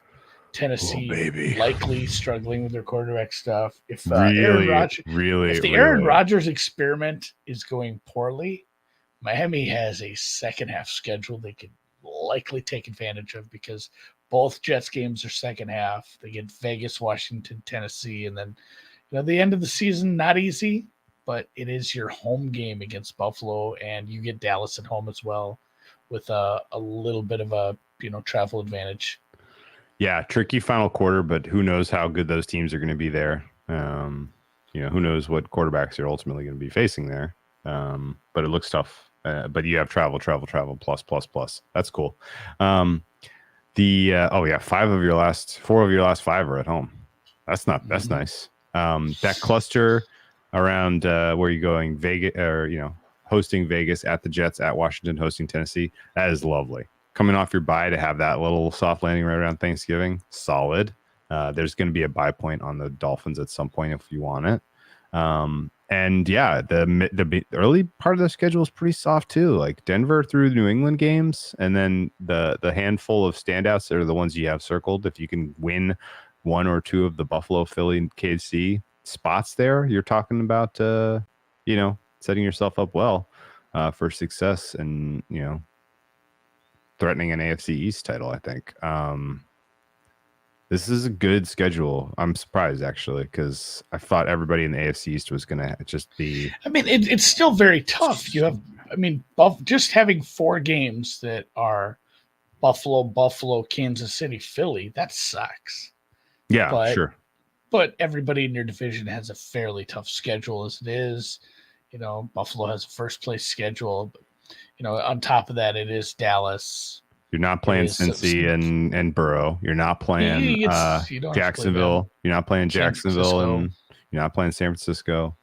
Tennessee likely struggling with their quarterback stuff. If the Aaron Rodgers experiment is going poorly, Miami has a second half schedule they could likely take advantage of because both Jets games are second half. They get Vegas, Washington, Tennessee, and then the end of the season, not easy, but it is your home game against Buffalo, and you get Dallas at home as well with a little bit of a travel advantage. Yeah, tricky final quarter, but who knows how good those teams are going to be there. Who knows what quarterbacks you're ultimately going to be facing there. But it looks tough. But you have travel, plus. That's cool. 4 of your last 5 are at home. That's nice. That cluster around where you're going, Vegas, or hosting Vegas, at the Jets, at Washington, hosting Tennessee, that is lovely. Coming off your bye to have that little soft landing right around Thanksgiving, solid. There's going to be a bye point on the Dolphins at some point if you want it. And yeah, the early part of the schedule is pretty soft too. Like Denver through the New England games, and then the handful of standouts are the ones you have circled. If you can win one or two of the Buffalo, Philly, and KC spots there, you're talking about setting yourself up well for success and threatening an AFC East title, I think. This is a good schedule. I'm surprised, actually, because I thought everybody in the AFC East was going to just be... I mean, it's still very tough. Just having 4 games that are Buffalo, Kansas City, Philly, that sucks. Yeah, sure. But everybody in your division has a fairly tough schedule as it is. Buffalo has a first-place schedule, but on top of that, it is Dallas. You're not playing Cincy and Burrow. You're not playing Jacksonville. You're not playing Jacksonville, and you're not playing San Francisco.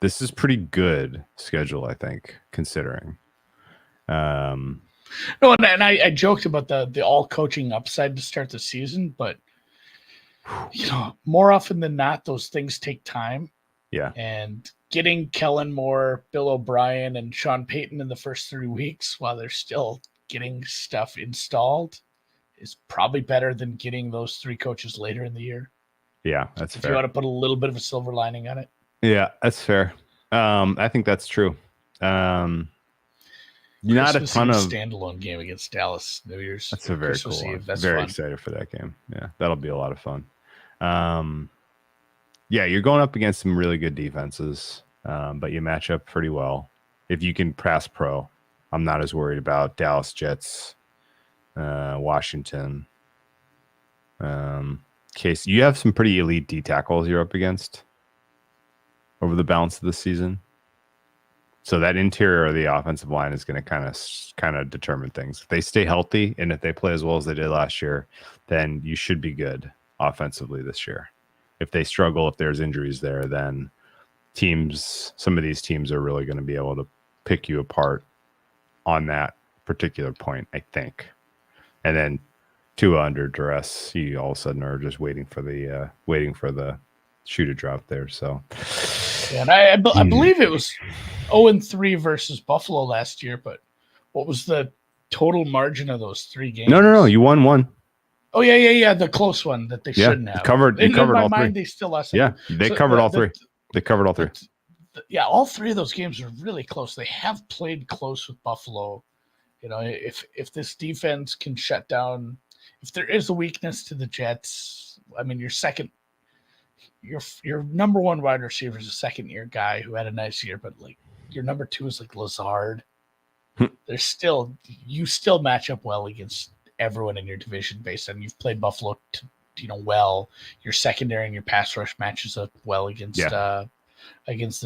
This is pretty good schedule, I think, considering. No, and I joked about the all coaching upside to start the season, but more often than not, those things take time. Yeah, and getting Kellen Moore, Bill O'Brien, and Sean Payton in the first 3 weeks while they're still getting stuff installed is probably better than getting those 3 coaches later in the year. Yeah, that's fair. If you want to put a little bit of a silver lining on it. Yeah, that's fair. I think that's true. Not a ton of standalone game against Dallas New Year's. That's a very Christmas cool one. Eve. That's very fun. Excited for that game. Yeah, that'll be a lot of fun. Yeah, you're going up against some really good defenses, but you match up pretty well. If you can pass pro, I'm not as worried about Dallas, Jets, Washington. Case you have some pretty elite D tackles you're up against over the balance of the season. So that interior of the offensive line is going to kind of determine things. If they stay healthy and if they play as well as they did last year, then you should be good offensively this year. If they struggle, if there's injuries there, then some of these teams are really going to be able to pick you apart on that particular point, I think. And then Tua under duress, you all of a sudden are just waiting for the shoe to drop there. So, yeah, and I believe it was 0-3 versus Buffalo last year, but what was the total margin of those 3 games? No, you won 1. Oh yeah, the close one that they shouldn't have. You covered all 3. They still lost. Yeah, they covered all 3. They covered all 3. All 3 of those games are really close. They have played close with Buffalo. If this defense can shut down, if there is a weakness to the Jets, I mean, your number 1 wide receiver is a second-year guy who had a nice year, but like your number 2 is like Lazard. you still match up well against everyone in your division based on you've played Buffalo well. Your secondary and your pass rush matches up well against the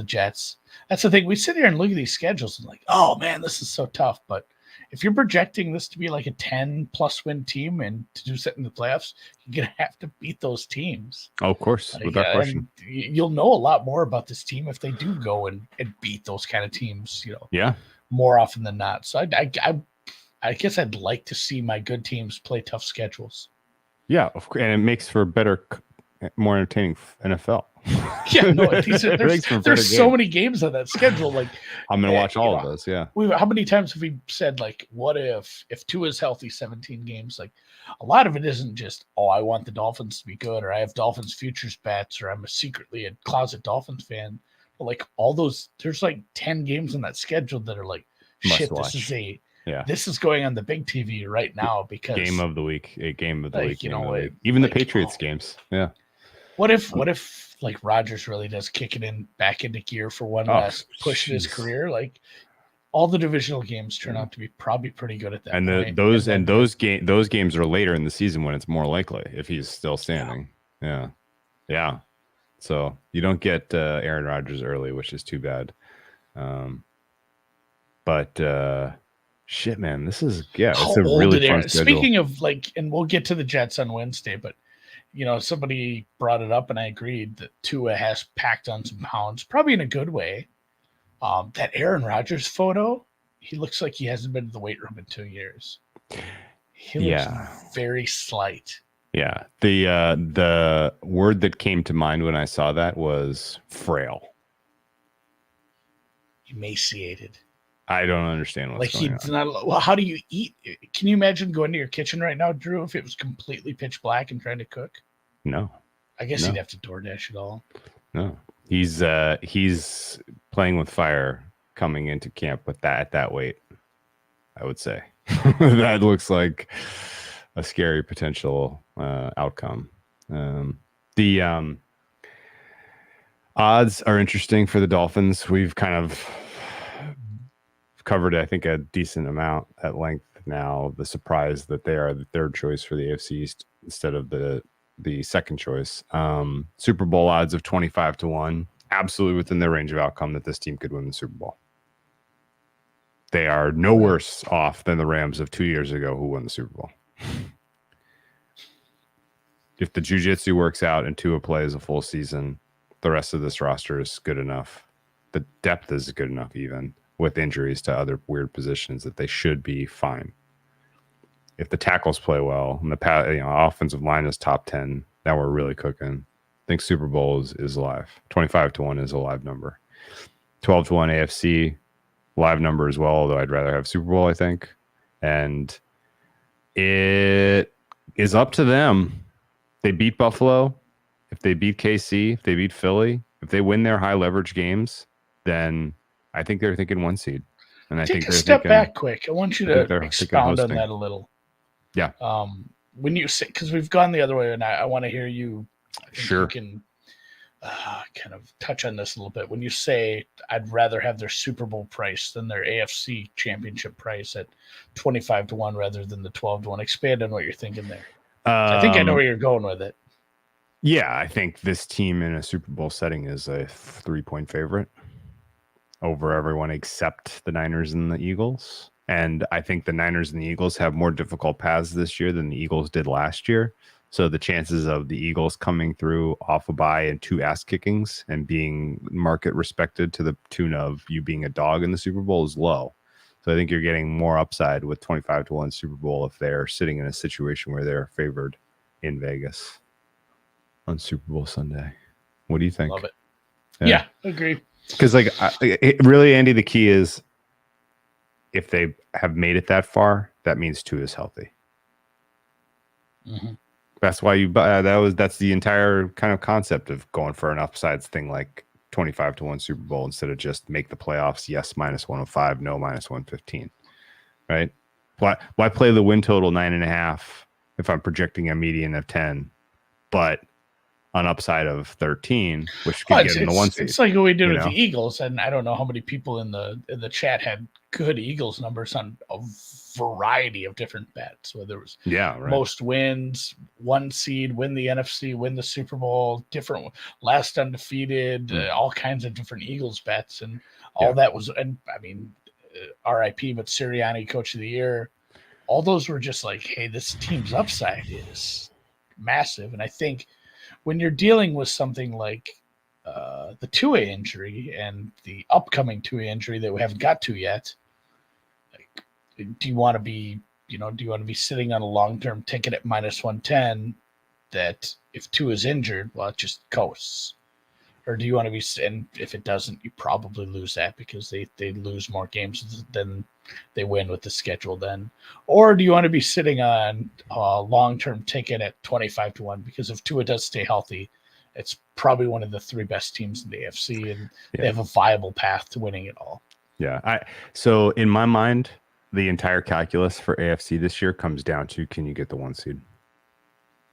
Jets. That's the thing. We sit here and look at these schedules and like, oh man, this is so tough. But if you're projecting this to be like a 10+ win team and to do something in the playoffs, you're gonna have to beat those teams. Oh, of course, without question. You'll know a lot more about this team if they do go and beat those kind of teams. Yeah, more often than not. So I guess I'd like to see my good teams play tough schedules. Yeah, of course, and it makes for better, more entertaining NFL. Yeah, no, there's so many games on that schedule. Like I'm gonna watch all of those. Yeah. How many times have we said like, what if Tua is healthy 17 games? Like a lot of it isn't just, oh, I want the Dolphins to be good, or I have Dolphins futures bets, or I'm secretly a closet Dolphins fan. But like all those, there's like 10 games on that schedule that are like, shit, this is going on the big TV right now because game of the week, even the Patriots games. Yeah. What if like Rodgers really does kick it back into gear for one last push in his career? Like all the divisional games turn out to be probably pretty good at that. And point. those games are later in the season when it's more likely if he's still standing. Yeah. So you don't get Aaron Rodgers early, which is too bad. But shit, man, this is it's a really fun schedule. Speaking of like, and we'll get to the Jets on Wednesday, but somebody brought it up and I agreed that Tua has packed on some pounds, probably in a good way. That Aaron Rodgers photo, he looks like he hasn't been to the weight room in 2 years. He looks very slight. Yeah. The word that came to mind when I saw that was frail. Emaciated. I don't understand what's going on. Well, how do you eat? Can you imagine going to your kitchen right now, Drew, if it was completely pitch black and trying to cook? No. I guess he'd have to DoorDash it all. No. He's playing with fire coming into camp with that weight, I would say. That looks like a scary potential outcome. The odds are interesting for the Dolphins. We've kind of covered, I think, a decent amount at length now. The surprise that they are the third choice for the AFC East instead of the second choice. Super Bowl odds of 25-1, absolutely within their range of outcome that this team could win the Super Bowl. They are no worse off than the Rams of 2 years ago who won the Super Bowl. If the jiu-jitsu works out and Tua plays a full season, the rest of this roster is good enough. The depth is good enough even with injuries to other weird positions that they should be fine. If the tackles play well and the offensive line is top 10, now we're really cooking. I think Super Bowl is live. 25-1 is a live number. 12-1 AFC, live number as well, although I'd rather have Super Bowl, I think. And it is up to them. They beat Buffalo. If they beat KC, if they beat Philly, if they win their high leverage games, then I think they're thinking 1 seed. And I think they're step back quick. I want you to expound on that a little. Yeah. When you say, because we've gone the other way, and I want to hear you. Sure. You can kind of touch on this a little bit. When you say I'd rather have their Super Bowl price than their AFC championship price at 25-1 rather than the 12-1, expand on what you're thinking there. I think I know where you're going with it. Yeah, I think this team in a Super Bowl setting is a 3-point favorite over everyone except the Niners and the Eagles. And I think the Niners and the Eagles have more difficult paths this year than the Eagles did last year. So the chances of the Eagles coming through off a bye and 2 ass kickings and being market respected to the tune of you being a dog in the Super Bowl is low. So I think you're getting more upside with 25-1 Super Bowl if they're sitting in a situation where they're favored in Vegas on Super Bowl Sunday. What do you think? Love it. Yeah, agree. Because really, Andy, the key is if they have made it that far, that means Tua is healthy. Mm-hmm. That's why that's the entire kind of concept of going for an upsides thing like 25-1 Super Bowl instead of just make the playoffs. Yes, -105, no -115. Right? Why play the win total 9.5 if I'm projecting a median of 10, but an upside of 13, which Oh, could get in the 1 seed. it's like what we did you with know? the Eagles, and I don't know how many people in the chat had good Eagles numbers on a variety of different bets, whether it was most wins, 1 seed, win the NFC, win the Super Bowl, different last undefeated, all kinds of different Eagles bets, and all that was, and I mean, RIP, but Sirianni, Coach of the Year, all those were just like, hey, this team's upside is massive, and I think when you're dealing with something like the Tua injury and the upcoming Tua injury that we haven't got to yet, like, do you want to be sitting on a long-term ticket at -110 that if Tua is injured, well, it just coasts? Or do you want to be, and if it doesn't, you probably lose that because they lose more games than they win with the schedule then? Or do you want to be sitting on a long-term ticket at 25-1 because if Tua does stay healthy, it's probably one of the 3 best teams in the AFC, and they have a viable path to winning it all. Yeah. So in my mind, the entire calculus for AFC this year comes down to, can you get the 1 seed?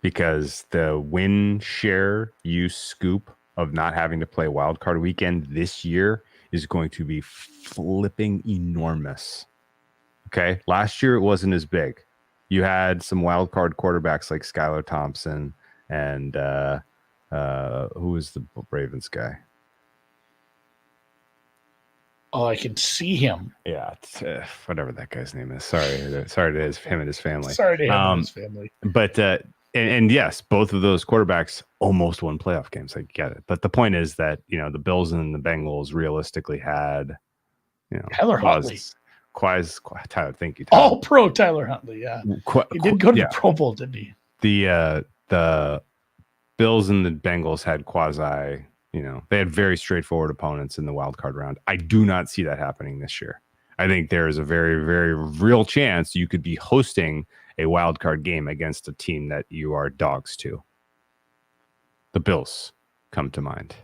Because the win share you scoop of not having to play wild card weekend this year is going to be flipping enormous. Okay. Last year, it wasn't as big. You had some wild card quarterbacks like Skylar Thompson and who was the Ravens guy? Oh, I can see him. Yeah. It's, whatever that guy's name is. Sorry to him and his family. Sorry to him and his family. But, and yes, both of those quarterbacks almost won playoff games. I get it. But the point is that, the Bills and the Bengals realistically had, Tyler Huntley. Tyler, thank you, Tyler. All pro Tyler Huntley. Yeah. He did go to the Pro Bowl, didn't he? The Bills and the Bengals had quasi, they had very straightforward opponents in the wild card round. I do not see that happening this year. I think there is a very, very real chance you could be hosting a wild card game against a team that you are dogs to. The Bills come to mind.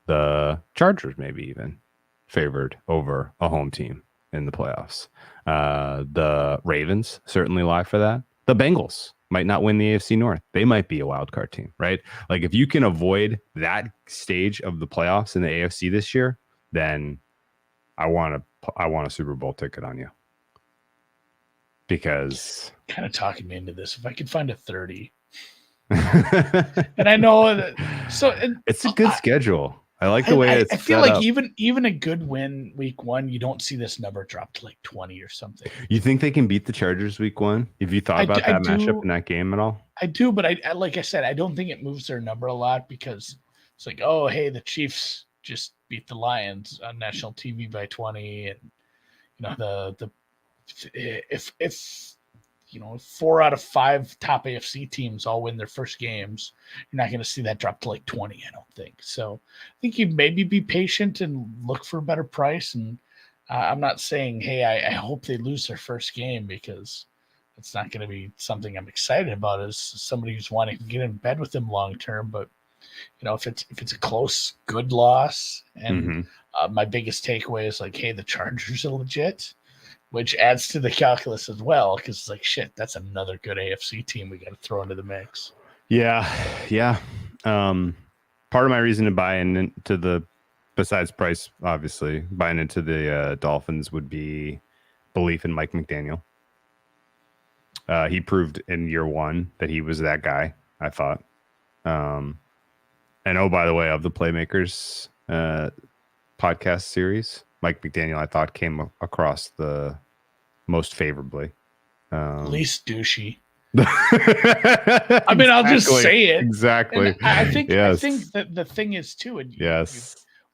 The Chargers maybe even favored over a home team in the playoffs. The Ravens certainly lie for that. The Bengals might not win the AFC North. They might be a wild card team, right? Like if you can avoid that stage of the playoffs in the AFC this year, then I want a Super Bowl ticket on you. Because kind of talking me into this. If I could find a 30, and I know that, it's a good schedule. I like the way it's. I feel like even a good win week 1, you don't see this number drop to like 20 or something. You think they can beat the Chargers week 1? Have you thought about that matchup in that game at all? I do, but I like I said, I don't think it moves their number a lot because it's like, oh, hey, the Chiefs just beat the Lions on national TV by 20, and if 4 out of 5 top AFC teams all win their first games, you're not going to see that drop to like 20, I don't think. So I think you maybe be patient and look for a better price. And I'm not saying, hey, I hope they lose their first game, because it's not going to be something I'm excited about as somebody who's wanting to get in bed with them long term. But if it's a close, good loss, and my biggest takeaway is like, hey, the Chargers are legit, which adds to the calculus as well, because it's like, shit, that's another good AFC team we got to throw into the mix. Yeah. Part of my reason to buy into besides price, obviously, buying into the Dolphins would be belief in Mike McDaniel. He proved in year 1 that he was that guy, I thought. And by the way, of the Playmakers podcast series, Mike McDaniel, I thought, came across the most favorably. Least douchey. I mean, I'll just say it. Exactly. And I think that the thing is too, and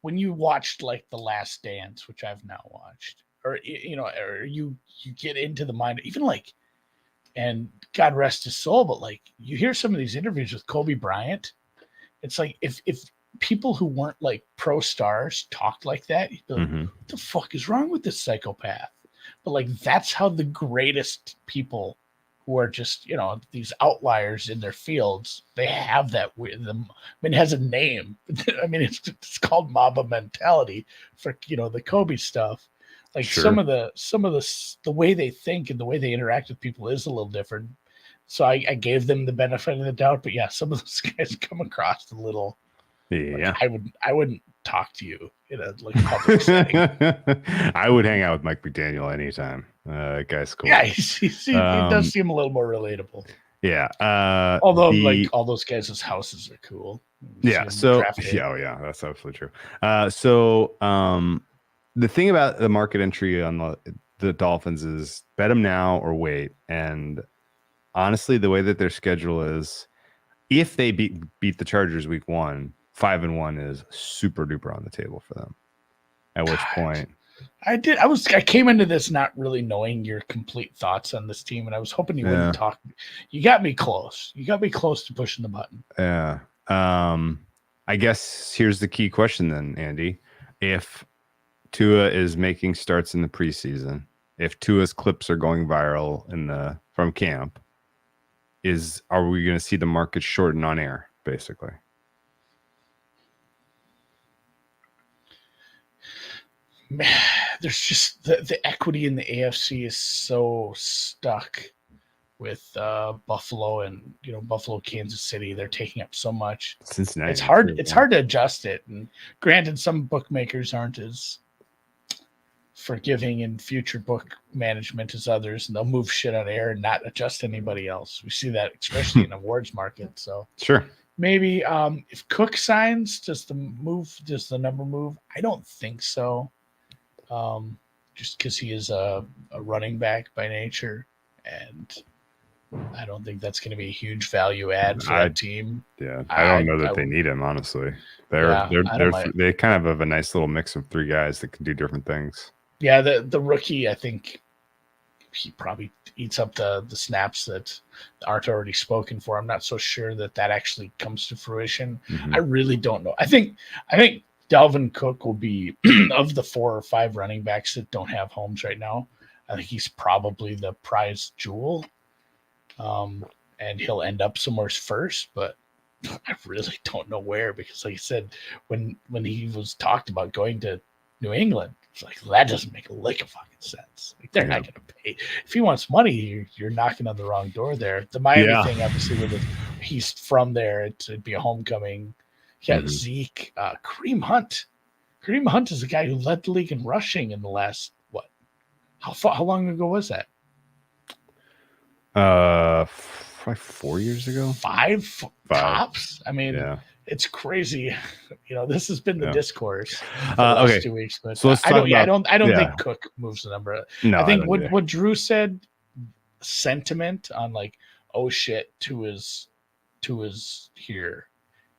when you watched like The Last Dance, which I've now watched, or or you get into the mind, even like, and God rest his soul, but like you hear some of these interviews with Kobe Bryant, it's like if people who weren't like pro stars talked like that, you'd be like, what the fuck is wrong with this psychopath? But like, that's how the greatest people who are just, these outliers in their fields, they have that with them. I mean, it has a name. I mean, it's called Mamba mentality for, the Kobe stuff. Like some of the way they think and the way they interact with people is a little different. So I gave them the benefit of the doubt. But yeah, some of those guys come across a little. Yeah. Like I wouldn't talk to you in a public setting. I would hang out with Mike McDaniel anytime. That guy's cool. Yeah, he does seem a little more relatable. Yeah. Although all those guys' houses are cool. Yeah. So yeah, that's absolutely true. The thing about the market entry on the Dolphins is bet them now or wait. And honestly, the way that their schedule is, if they beat the Chargers week 1, 5-1 is super duper on the table for them. At which point, I came into this not really knowing your complete thoughts on this team, and I was hoping you wouldn't talk. You got me close. You got me close to pushing the button. Yeah. I guess here's the key question then, Andy. If Tua is making starts in the preseason, if Tua's clips are going viral from camp, are we going to see the market shorten on air, basically? There's just the equity in the AFC is so stuck with Buffalo and Buffalo, Kansas City. They're taking up so much. Cincinnati. It's hard to adjust it. And granted, some bookmakers aren't as forgiving in future book management as others, and they'll move shit on air and not adjust anybody else. We see that especially in awards market. So sure. Maybe if Cook signs, does the number move? I don't think so. Just because he is a running back by nature, and I don't think that's going to be a huge value add for that team. Yeah, I don't know that they need him, honestly. They kind of have a nice little mix of 3 guys that can do different things. Yeah, the rookie, I think he probably eats up the snaps that aren't already spoken for. I'm not so sure that actually comes to fruition. Mm-hmm. I really don't know. I think Dalvin Cook will be of the 4 or 5 running backs that don't have homes right now. I think he's probably the prize jewel. And he'll end up somewhere first, but I really don't know where, because like I said, when he was talked about going to New England, it's like, that doesn't make a lick of fucking sense. Like, they're not going to pay. If he wants money, you're knocking on the wrong door there. The Miami thing, obviously, he's from there, it'd be a homecoming. Yeah, Zeke, Kareem Hunt. Kareem Hunt is the guy who led the league in rushing in the last how long ago was that? 4 years ago. 5 tops. I mean, it's crazy. This has been the discourse for the last 2 weeks. But so I don't think Cook moves the number. No, I think what Drew said, sentiment on like, oh shit, Tua's here.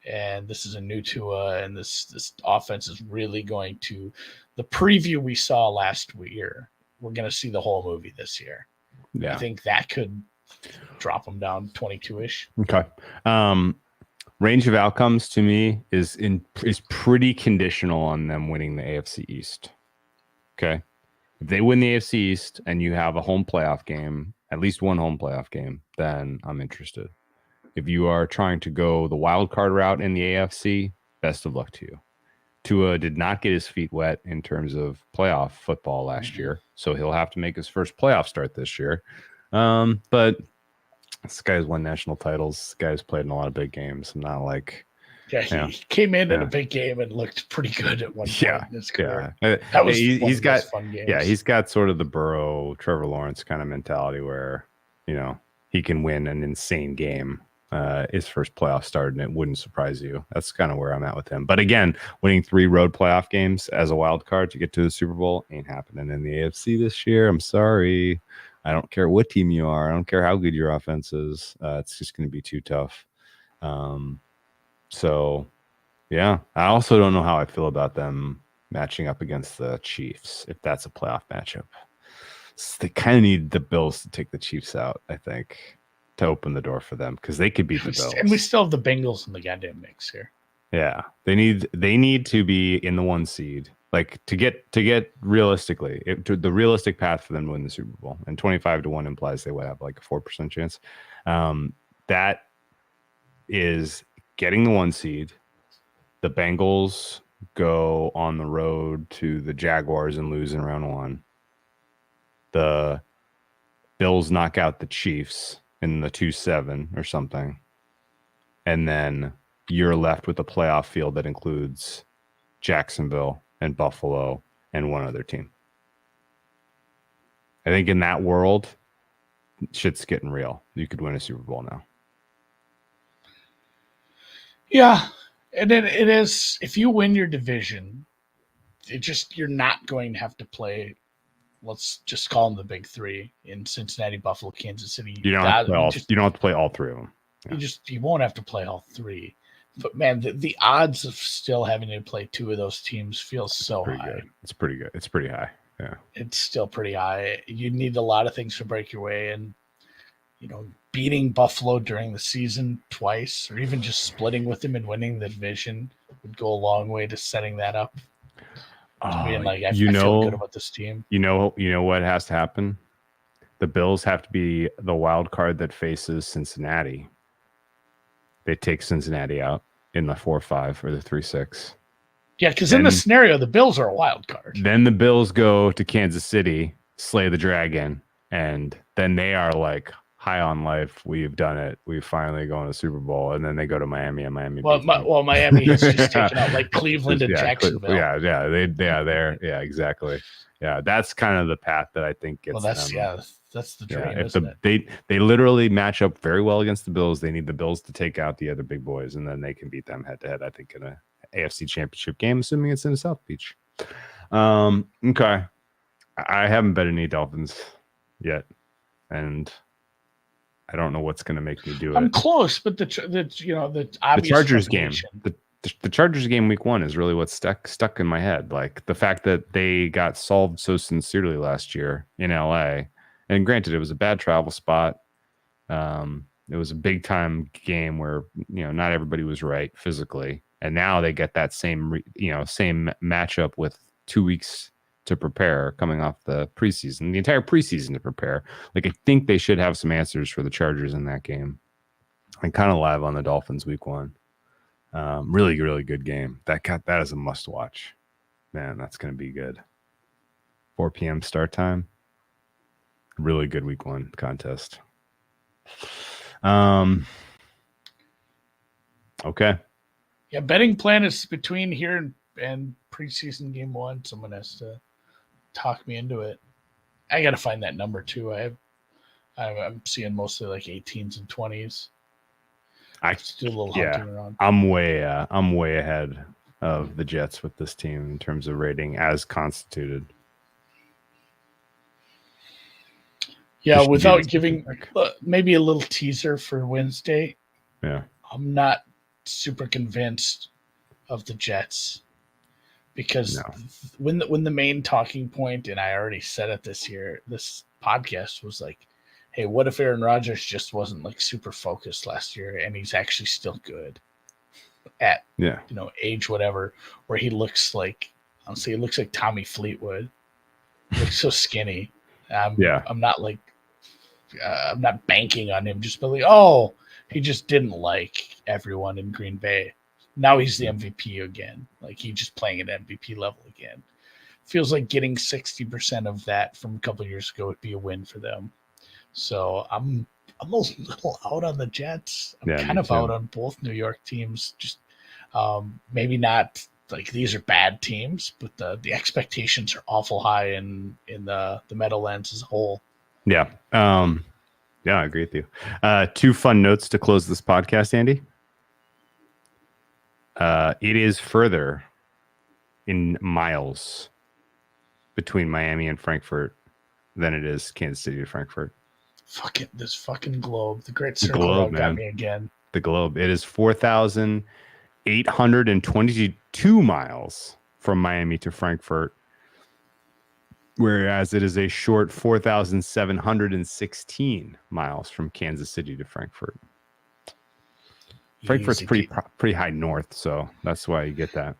And this is a new Tua, and this offense is really going to the preview we saw last year. We're going to see the whole movie this year. Yeah. I think that could drop them down 22-ish. Okay. Range of outcomes to me is pretty conditional on them winning the AFC East. Okay. If they win the AFC East and you have a home playoff game, at least one home playoff game, then I'm interested. If you are trying to go the wild card route in the AFC, best of luck to you. Tua did not get his feet wet in terms of playoff football last year, so he'll have to make his first playoff start this year. But this guy's won national titles. This guy's played in a lot of big games. I'm not like... Yeah, he came in a big game and looked pretty good at one point in his career. That was he's got fun games. Yeah, he's got sort of the Burrow, Trevor Lawrence kind of mentality where, he can win an insane game. His first playoff start, and it wouldn't surprise you. That's kind of where I'm at with him. But again, winning 3 road playoff games as a wild card to get to the Super Bowl ain't happening in the AFC this year. I'm sorry. I don't care what team you are. I don't care how good your offense is. It's just going to be too tough. So, yeah. I also don't know how I feel about them matching up against the Chiefs, if that's a playoff matchup. So they kind of need the Bills to take the Chiefs out, I think, to open the door for them, because they could beat the Bills. And we still have the Bengals in the goddamn mix here. Yeah, they need to be in the 1 seed, like to get realistically to the realistic path for them to win the Super Bowl. And 25-1 implies they would have like a 4% chance. That is getting the 1 seed. The Bengals go on the road to the Jaguars and lose in round 1. The Bills knock out the Chiefs in the 2-7 or something. And then you're left with a playoff field that includes Jacksonville and Buffalo and one other team. I think in that world, shit's getting real. You could win a Super Bowl now. Yeah, and it is. If you win your division, you're not going to have to play. Let's just call them the big three in Cincinnati, Buffalo, Kansas City. You don't have to play all three of them. Yeah. You won't have to play all three. But man, the odds of still having to play two of those teams feels so high. Good. It's pretty good. It's pretty high. Yeah, it's still pretty high. You need a lot of things to break your way, and beating Buffalo during the season twice, or even just splitting with them and winning the division would go a long way to setting that up. Being like, I feel good about this team. You know what has to happen? The Bills have to be the wild card that faces Cincinnati. They take Cincinnati out in the 4-5 or the 3-6. Yeah, because in the scenario, the Bills are a wild card. Then the Bills go to Kansas City, slay the dragon, and then they are like high on life. We've done it. We've finally gone to Super Bowl, and then they go to Miami, and Miami. Miami has just taken out like Cleveland and Jacksonville. Yeah, exactly. Yeah, that's kind of the path that I think gets. That's the dream. If they literally match up very well against the Bills, they need the Bills to take out the other big boys, and then they can beat them head to head. I think in a AFC Championship game, assuming it's in the South Beach. Okay, I haven't bet any Dolphins yet, and I don't know what's going to make me do it. I'm close, but the Chargers game, the Chargers game week 1 is really what's stuck in my head. Like the fact that they got solved so sincerely last year in LA. And granted, it was a bad travel spot. It was a big time game where not everybody was right physically, and now they get that same matchup with 2 weeks to prepare, coming off the preseason, the entire preseason to prepare. Like I think they should have some answers for the Chargers in that game. I'm kind of live on the Dolphins week 1. Really, really good game. That is a must watch. Man, that's going to be good. 4 p.m. start time. Really good week 1 contest. Okay. Yeah, betting plan is between here and preseason game 1. Someone has to talk me into it. I got to find that number too. I'm seeing mostly like 18s and 20s. I just do a little hunting around. I'm way ahead of the Jets with this team in terms of rating as constituted. Yeah, without giving maybe a little teaser for Wednesday. Yeah. I'm not super convinced of the Jets because when the main talking point, and I already said it this podcast was like, hey, what if Aaron Rodgers just wasn't like super focused last year and he's actually still good at age whatever, where he looks like, honestly, he looks like Tommy Fleetwood. He looks so skinny. I'm not banking on him just like, oh, he just didn't like everyone in Green Bay. Now he's the MVP again. Like he's just playing at MVP level again. Feels like getting 60% of that from a couple of years ago would be a win for them. So I'm a little out on the Jets. I'm kind of out on both New York teams. Just maybe not like these are bad teams, but the expectations are awful high in the Meadowlands as a whole. Yeah. I agree with you. 2 fun notes to close this podcast, Andy. It is further in miles between Miami and Frankfurt than it is Kansas City to Frankfurt. This fucking globe. The Great Circle got me again. The globe. It is 4,822 miles from Miami to Frankfurt, whereas it is a short 4,716 miles from Kansas City to Frankfurt. Frankfurt's pretty high north, so that's why you get that.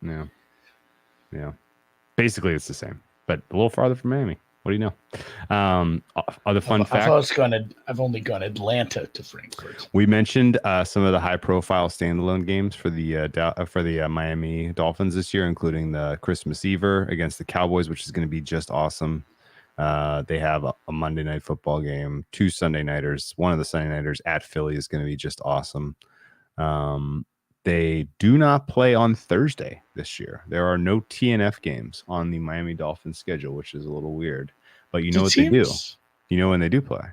Yeah. Basically, it's the same, but a little farther from Miami. What do you know? Other fun facts. I've only gone Atlanta to Frankfurt. We mentioned some of the high-profile standalone games for the Miami Dolphins this year, including the Christmas Eve against the Cowboys, which is going to be just awesome. They have a Monday night football game, 2 Sunday nighters. One of the Sunday nighters at Philly is going to be just awesome. They do not play on Thursday this year. There are no TNF games on the Miami Dolphins schedule, which is a little weird. But you know what they do? You know when they do play?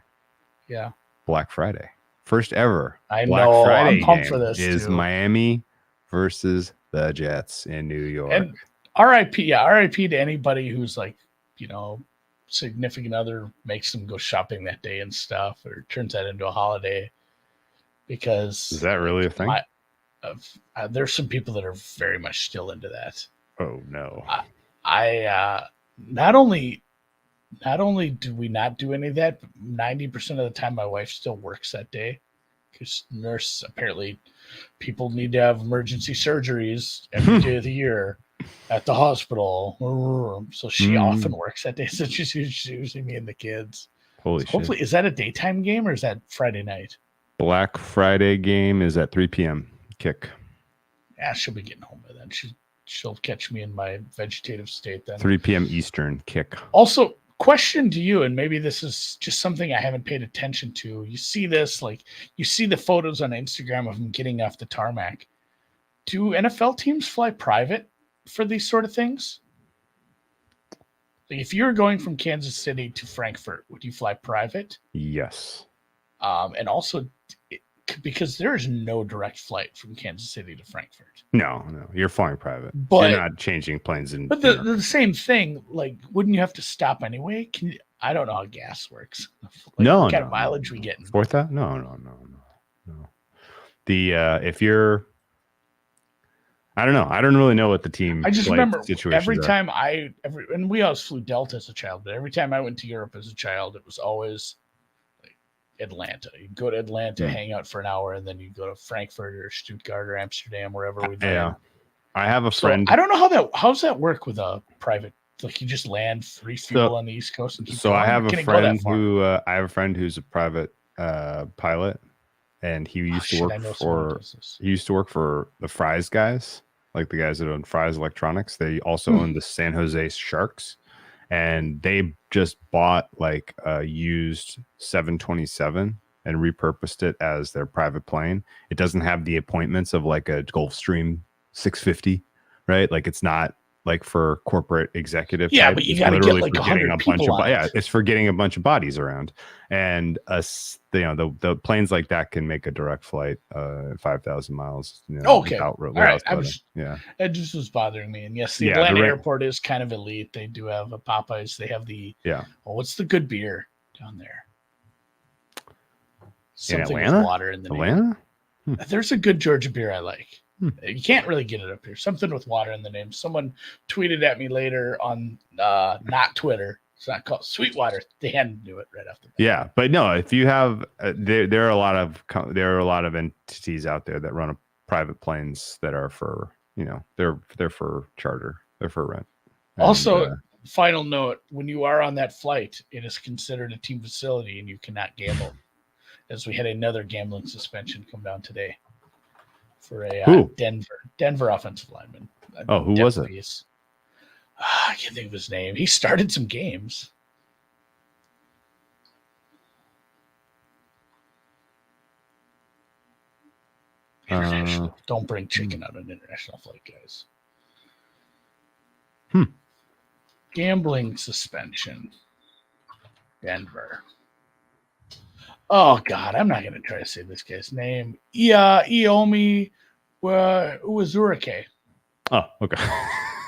Yeah. Black Friday. First ever I Black know. Friday I'm pumped game for this is too. Miami versus the Jets in New York. And RIP to anybody who's like, you know, significant other makes them go shopping that day and stuff, or turns that into a holiday. Because is that really a thing? There's some people that are very much still into that. Oh no! I not only do we not do any of that, but 90% of the time my wife still works that day because nurse apparently people need to have emergency surgeries every day of the year at the hospital, so she often works that day. So she's usually me and the kids. Holy shit! Hopefully, is that a daytime game or is that Friday night? Black Friday game is at 3 p.m. kick. Yeah, she'll be getting home by then. She'll catch me in my vegetative state then. 3 p.m. Eastern kick. Also, question to you, and maybe this is just something I haven't paid attention to. You see this, like you see the photos on Instagram of them getting off the tarmac. Do NFL teams fly private for these sort of things? Like if you're going from Kansas City to Frankfurt, would you fly private? Yes. And also, because there is no direct flight from Kansas City to Frankfurt. No, you're flying private. But you're not changing planes. But the same thing, like, wouldn't you have to stop anyway? I don't know how gas works. Like, what kind of mileage we getting? 4,000? No. If you're, I don't know. I don't really know what the team. I just remember every time and we always flew Delta as a child, but every time I went to Europe as a child, it was always Atlanta. You'd go to Atlanta, hang out for an hour, and then you go to Frankfurt or Stuttgart or Amsterdam, wherever we land. Yeah, I have a friend. So I don't know how's that work with a private. Like you just land free fuel on the East Coast and keep going? I have a friend who's a private pilot, and he used to work for the Fry's guys, like the guys that own Fry's Electronics. They also own the San Jose Sharks. And they just bought like a used 727 and repurposed it as their private plane. It doesn't have the appointments of like a Gulfstream 650, right? Like it's not like for corporate executive. Yeah, type. but you got to get like 100 people on it. It's for getting a bunch of bodies around. And the planes like that can make a direct flight 5,000 miles. Okay. All right. It just was bothering me. And yes, the Atlanta airport is kind of elite. They do have a Popeyes. They have what's the good beer down there? Something in Atlanta? With water in the name. There's a good Georgia beer I like. You can't really get it up here. Something with water in the name. Someone tweeted at me later on not Twitter. It's not called Sweetwater. Dan knew it right off the bat. Yeah, but no, if you have there are a lot of entities out there that run private planes that are for they're for charter. They're for rent. Also, final note: when you are on that flight, it is considered a team facility and you cannot gamble. As we had another gambling suspension come down today. For a Denver offensive lineman. Who was it? I can't think of his name. He started some games. International. Don't bring chicken on an international flight, guys. Gambling suspension. Denver. Oh, God, I'm not going to try to say this guy's name. Iomi Uwazurike. Oh, okay.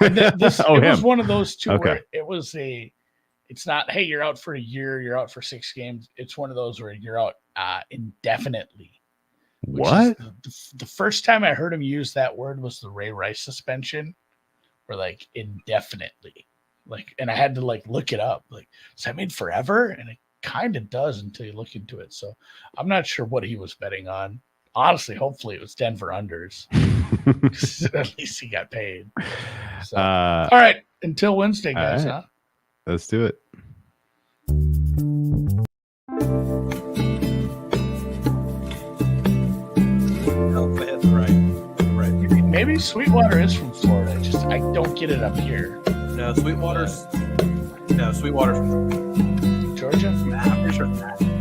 It was one of those two where it was it's not, hey, you're out for a year, you're out for 6 games. It's one of those where you're out indefinitely. What? The first time I heard him use that word was the Ray Rice suspension, or like indefinitely. Like, and I had to like look it up. Like, does that mean forever? And it kind of does until you look into it. So I'm not sure what he was betting on. Honestly, hopefully it was Denver unders. At least he got paid. So, all right, until Wednesday, guys. Right. Huh? Let's do it. That's right. Maybe Sweetwater is from Florida. I don't get it up here. No, Sweetwater's Sweetwater from Georgia. Matt. I'm pretty sure it's Matt.